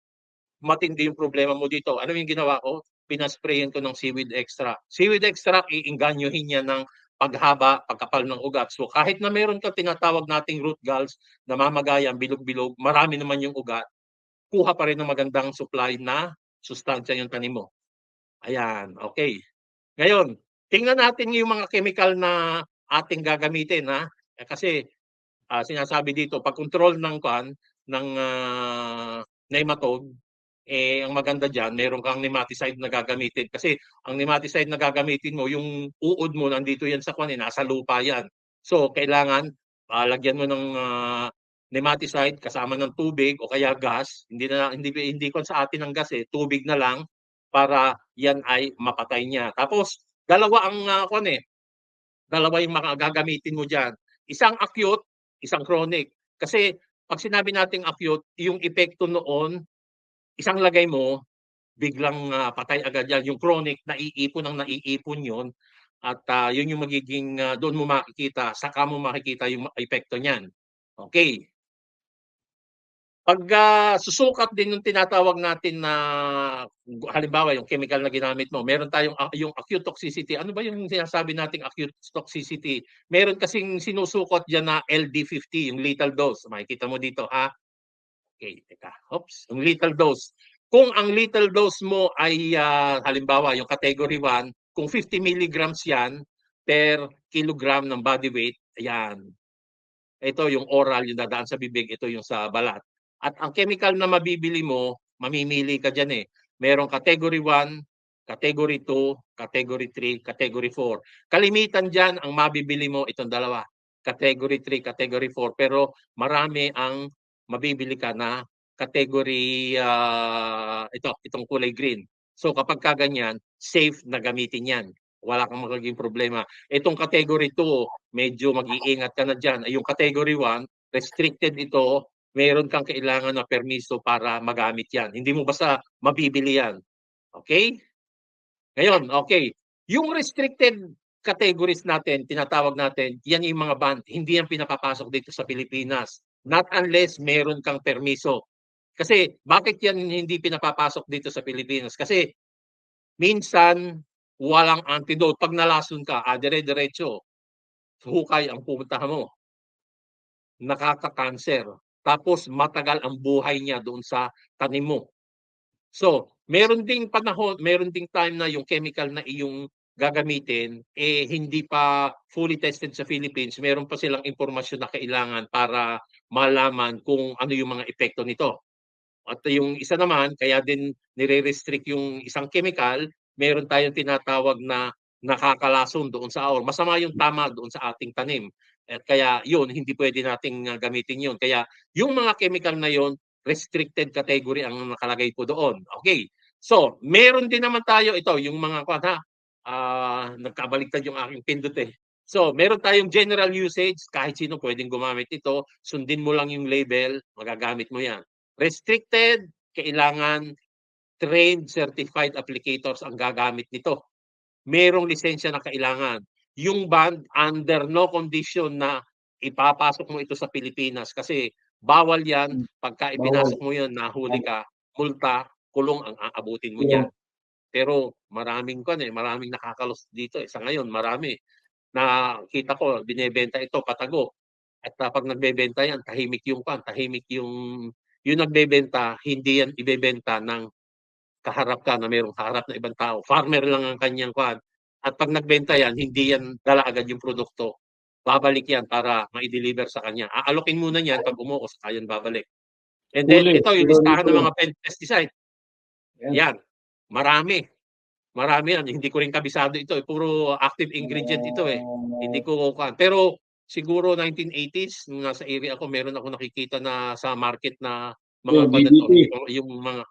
Speaker 1: matindi yung problema mo dito. Ano yung ginawa ko? Pinasprayan ko ng seaweed extract. Seaweed extract, iinganyohin niya ng paghaba, pagkapal ng ugat. So kahit na meron kang tinatawag nating root galls, namamagayan, bilog-bilog, marami naman yung ugat, kuha pa rin ng magandang supply na sustansya yung tanim mo. Ayan, okay. Ngayon, tingnan natin yung mga chemical na ating gagamitin, ha? Kasi sinasabi dito, pag control ng ng nematode, ang maganda diyan, meron kang nematicide na gagamitin kasi ang nematicide na gagamitin mo, yung uod mo nandito yan sa nasa lupa yan. So kailangan lagyan mo ng nematicide kasama ng tubig o kaya gas. Hindi ko sa atin ng gas tubig na lang para yan ay mapatay niya. Tapos dalawa ang dalawa yung gagamitin mo diyan. Isang acute, isang chronic. Kasi pag sinabi nating acute, yung epekto noon, isang lagay mo, biglang patay agad yan. Yung chronic, naiipon yun. At yun yung magiging, doon mo makikita, saka mo makikita yung epekto niyan. Okay. Pag susukat din yung tinatawag natin na halimbawa yung chemical na ginamit mo, meron tayong yung acute toxicity. Ano ba yung sinasabi nating acute toxicity? Meron kasing sinusukot diyan na LD50, yung lethal dose. Makikita mo dito, ha? Okay, teka. Oops, yung lethal dose. Kung ang lethal dose mo ay halimbawa yung category 1, kung 50 milligrams yan per kilogram ng body weight, ayan. Ito yung oral, yung dadaan sa bibig, ito yung sa balat. At ang chemical na mabibili mo, mamimili ka dyan Merong category 1, category 2, category 3, category 4. Kalimitan dyan, ang mabibili mo, itong dalawa. Category 3, category 4. Pero marami ang mabibili ka na category, itong kulay green. So kapag kaganyan, safe na gamitin yan. Wala kang magiging problema. Itong category 2, medyo mag-iingat ka na dyan. Yung category 1, restricted ito, meron kang kailangan na permiso para magamit yan. Hindi mo basta mabibili yan. Okay? Ngayon, okay. Yung restricted categories natin, tinatawag natin, yan yung mga ban. Hindi yan pinapapasok dito sa Pilipinas. Not unless meron kang permiso. Kasi bakit yan hindi pinapapasok dito sa Pilipinas? Kasi minsan walang antidote. Pag nalason ka, dire-diretso, hukay ang pupuntahan mo. Nakaka-cancer. Tapos matagal ang buhay niya doon sa tanim mo. So, meron ding panahon, meron ding time na yung chemical na iyong gagamitin, hindi pa fully tested sa Philippines. Meron pa silang impormasyon na kailangan para malaman kung ano yung mga epekto nito. At yung isa naman, kaya din nire-restrict yung isang chemical, meron tayong tinatawag na nakakalason doon sa or masama yung tama doon sa ating tanim. At kaya yun, hindi pwede nating gamitin yun. Kaya yung mga chemical na yun, restricted category ang nakalagay po doon. Okay. So, meron din naman tayo ito, yung mga nagkabaliktad yung aking pindot So, meron tayong general usage, kahit sino pwedeng gumamit ito, sundin mo lang yung label, magagamit mo yan. Restricted, kailangan trained certified applicators ang gagamit nito. Merong lisensya na kailangan. Yung band, under no condition na ipapasok mo ito sa Pilipinas kasi bawal yan, pagka
Speaker 2: Bawal.
Speaker 1: ipinasok mo yan, nahuli ka, multa, kulong ang aabutin mo
Speaker 2: Kulong.
Speaker 1: dyan. Pero maraming nakakalos dito. Sa ngayon, marami. Nakita ko, binebenta ito, patago. At pag nagbebenta yan, tahimik yung nagbebenta, hindi yan ibebenta ng kaharap ka na merong kaharap na ibang tao. Farmer lang ang kanyang kwan. At pag nagbenta yan, hindi yan dala agad yung produkto. Babalik yan para ma-deliver sa kanya. Aalokin muna niyan pag umuos, saka yan babalik. And then,
Speaker 2: Huli.
Speaker 1: ito yung listahan ng mga pesticide.
Speaker 2: Yan.
Speaker 1: Yan. Marami yan. Hindi ko rin kabisado ito. Puro active ingredient ito eh. Hindi ko pero siguro 1980s, nung nasa area ako, meron ako nakikita na sa market na mga
Speaker 2: DDT.
Speaker 1: yung mga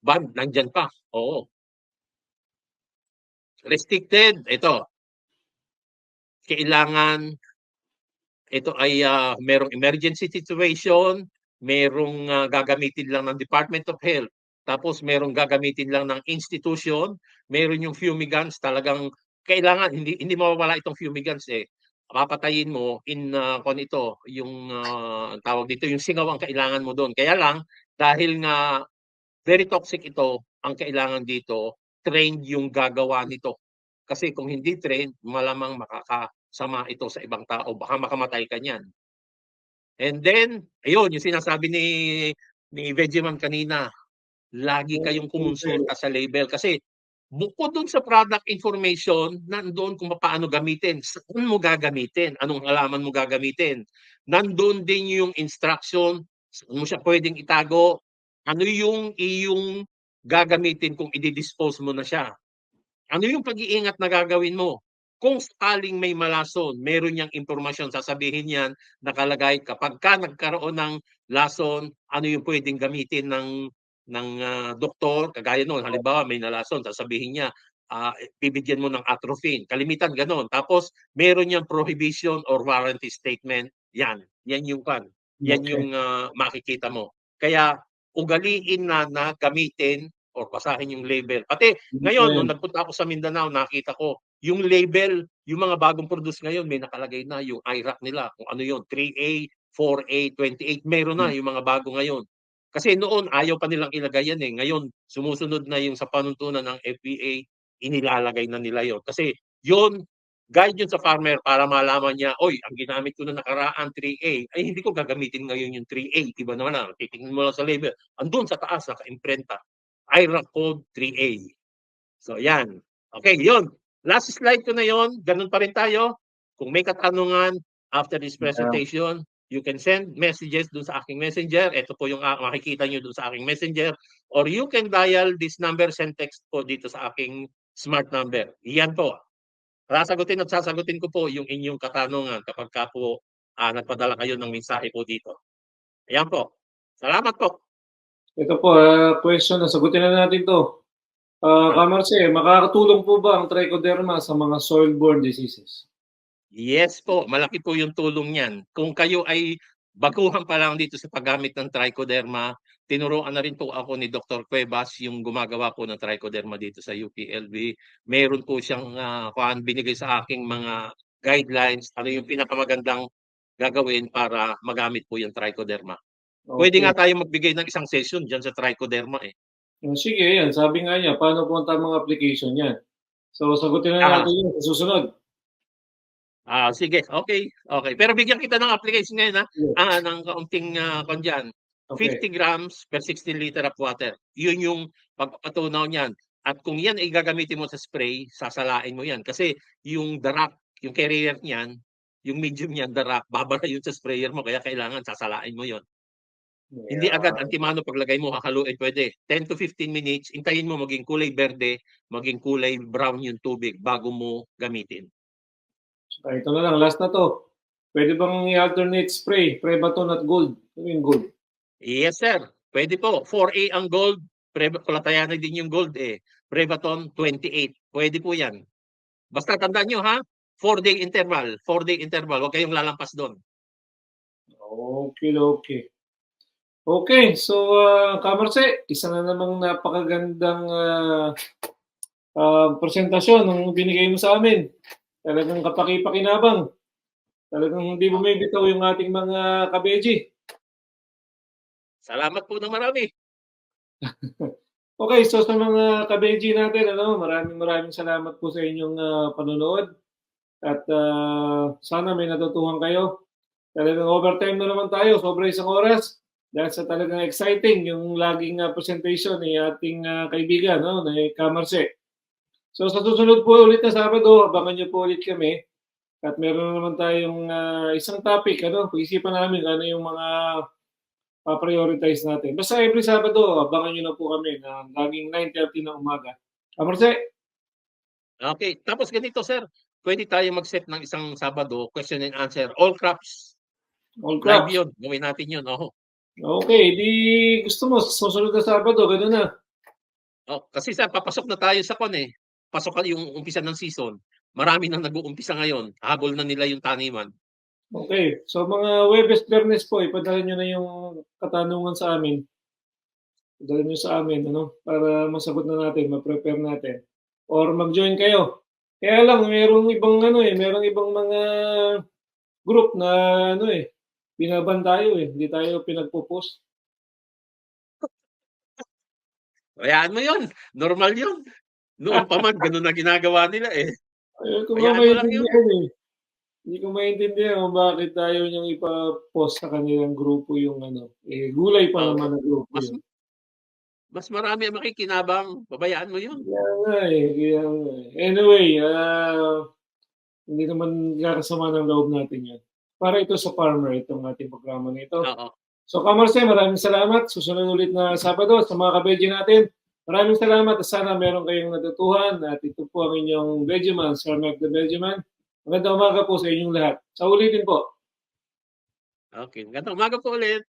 Speaker 1: band, nandyan pa. Oo. Restricted, ito. Kailangan, ito ay merong emergency situation, merong gagamitin lang ng Department of Health, tapos merong gagamitin lang ng institution, meron yung fumigants, talagang kailangan, hindi mawawala itong fumigants eh. Papatayin mo yung tawag dito, yung singaw ang kailangan mo doon. Kaya lang, dahil nga very toxic ito, ang kailangan dito, trained yung gagawa nito. Kasi kung hindi trained, malamang makakasama ito sa ibang tao. Baka makamatay ka niyan. And then, ayun, yung sinasabi ni Vegeman kanina, lagi kayong kumonsulta sa label. Kasi bukod dun sa product information, nandoon kung paano gamitin. Saan mo gagamitin? Anong halaman mo gagamitin? Nandoon din yung instruction, saan mo siya pwedeng itago, ano yung iyong gagamitin kung i-dispose mo na siya. Ano yung pag-iingat na gagawin mo? Kung sakaling may malason, meron niyang impormasyon, sasabihin niyan, nakalagay kapag ka nagkaroon ng lason, ano yung pwedeng gamitin ng doktor, kagaya noon, halimbawa may nalason, sasabihin niya, bibigyan mo ng atropine. Kalimitan ganon. Tapos meron niyang prohibition or warranty statement. Yan yung yan yung makikita mo. Kaya ugaliin na gamitin or basahin yung label. Pati ngayon, nung nagpunta ako sa Mindanao, nakita ko yung label, yung mga bagong produce ngayon, may nakalagay na yung IRAC nila, kung ano yun, 3A, 4A, 28, meron na yung mga bago ngayon. Kasi noon, ayaw pa nilang ilagay yan eh. Ngayon, sumusunod na yung sa panuntunan ng FBA, inilalagay na nila yon. Kasi yun, guide yun sa farmer para malaman niya, oy, ang ginamit ko na nakaraan 3A, ay hindi ko gagamitin ngayon yung 3A. Iba naman na, titingnan mo lang sa label. Andun sa taas, naka-imprenta. IRAC code 3A. So, yan. Okay, yun. Last slide ko na yon. Ganun pa rin tayo. Kung may katanungan after this presentation, you can send messages dun sa aking messenger. Ito po yung makikita nyo dun sa aking messenger. Or you can dial this number, send text po dito sa aking smart number. Iyan po. Sasagutin at sasagutin ko po yung inyong katanungan kapag ka po nagpadala kayo ng mensahe po dito. Ayan po. Salamat po.
Speaker 2: Ito po, question na sagutin na natin to. Kamarse, makakatulong po ba ang trichoderma sa mga soil-borne diseases?
Speaker 1: Yes po, malaki po yung tulong niyan. Kung kayo ay baguhan pa lang dito sa paggamit ng trichoderma, tinuruan na rin po ako ni Dr. Cuevas, yung gumagawa po ng trichoderma dito sa UPLB. Meron po siyang binigay sa aking mga guidelines, ano yung pinakamagandang gagawin para magamit po yung trichoderma. Pwede nga tayo magbigay ng isang session dyan sa trichoderma eh.
Speaker 2: Sige, yan. Sabi nga niya, paano po ang tamang application niyan? So, sagutin na natin yun sa susunod.
Speaker 1: Sige, okay. Pero bigyan kita ng application ngayon ng kaunting dyan. 50 grams per 16 liter of water. Yun yung pagpapatunaw niyan. At kung yan ay gagamitin mo sa spray, sasalain mo yan. Kasi yung darak, yung carrier niyan, yung medium niyan, darak, babara yun sa sprayer mo. Kaya kailangan sasalain mo yun. Hindi agad antimano paglagay mo, hahaluin pwede. 10 to 15 minutes, intayin mo maging kulay berde, maging kulay brown yung tubig bago mo gamitin.
Speaker 2: Ito na lang, last na to. Pwede bang i-alternate spray, Prebaton at gold? Ano yung gold?
Speaker 1: Yes sir, pwede po. 4A ang gold, Kulatayan din yung gold eh. Prebaton 28, pwede po yan. Basta tandaan nyo ha, 4-day interval. 4-day interval. Huwag kayong lalampas doon.
Speaker 2: Okay. Okay, so Kamarse, isa na namang napakagandang presentasyon ng binigay mo sa amin. Talagang kapaki-pakinabang. Talagang hindi bumibitaw yung ating mga kabeji.
Speaker 1: Salamat po ng marami.
Speaker 2: Okay, so sa mga kabeji natin, maraming salamat po sa inyong panonood. At sana may natutuhan kayo. Talagang overtime na naman tayo, sobra isang oras. Dahil sa talagang exciting yung laging presentation ni ating kaibigan, ni Kamarse. So sa susunod po ulit na Sabado, abangan niyo po ulit kami. At meron naman tayong isang topic, pag-isipan namin ano yung mga pa-prioritize natin. Basta every Sabado, abangan niyo na po kami na laging 9:30 ng umaga. Kamarse?
Speaker 1: Okay. Tapos ganito, sir. Pwede tayo mag-set ng isang Sabado, question and answer. All crops.
Speaker 2: All
Speaker 1: Live
Speaker 2: crops.
Speaker 1: yun. Gawin natin yun. Oh.
Speaker 2: Okay, di gusto mo, susunod na Sabado, gano'n na.
Speaker 1: Oh, kasi sir, papasok na tayo sa pasok yung umpisa ng season. Marami nang nag-uumpisa ngayon. Habol na nila yung taniman.
Speaker 2: Okay, so mga Huwebes, Biyernes po, ipadala nyo na yung katanungan sa amin. Ipadala nyo sa amin, para masagot na natin, ma-prepare natin. Or mag-join kayo. Kaya lang, merong ibang mga group na binaban tayo hindi tayo pinagpo-post.
Speaker 1: Hayaan mo yun. Normal yun. Noon pa man, ganun na ginagawa nila eh.
Speaker 2: Ayun ko
Speaker 1: Hayaan mo lang yun.
Speaker 2: Hindi ko maintindihan kung bakit tayo niyang ipa-post sa kanilang grupo yung gulay pa naman ang grupo yun.
Speaker 1: Mas marami ang makikinabang. Babayaan mo yun.
Speaker 2: Kaya nga. Anyway, hindi naman kakasama ng loob natin yan. Para ito sa farmer, itong ating programa na ito.
Speaker 1: Oo.
Speaker 2: So Kamarse, maraming salamat. Susunod ulit na Sabado sa mga kabeji natin. Maraming salamat at sana meron kayong natutuhan. At ito po ang inyong Vegeman, Sir Mac the Vegeman. Magandang umaga po sa inyong lahat. Sa ulitin po.
Speaker 1: Okay. Magandang umaga po ulit.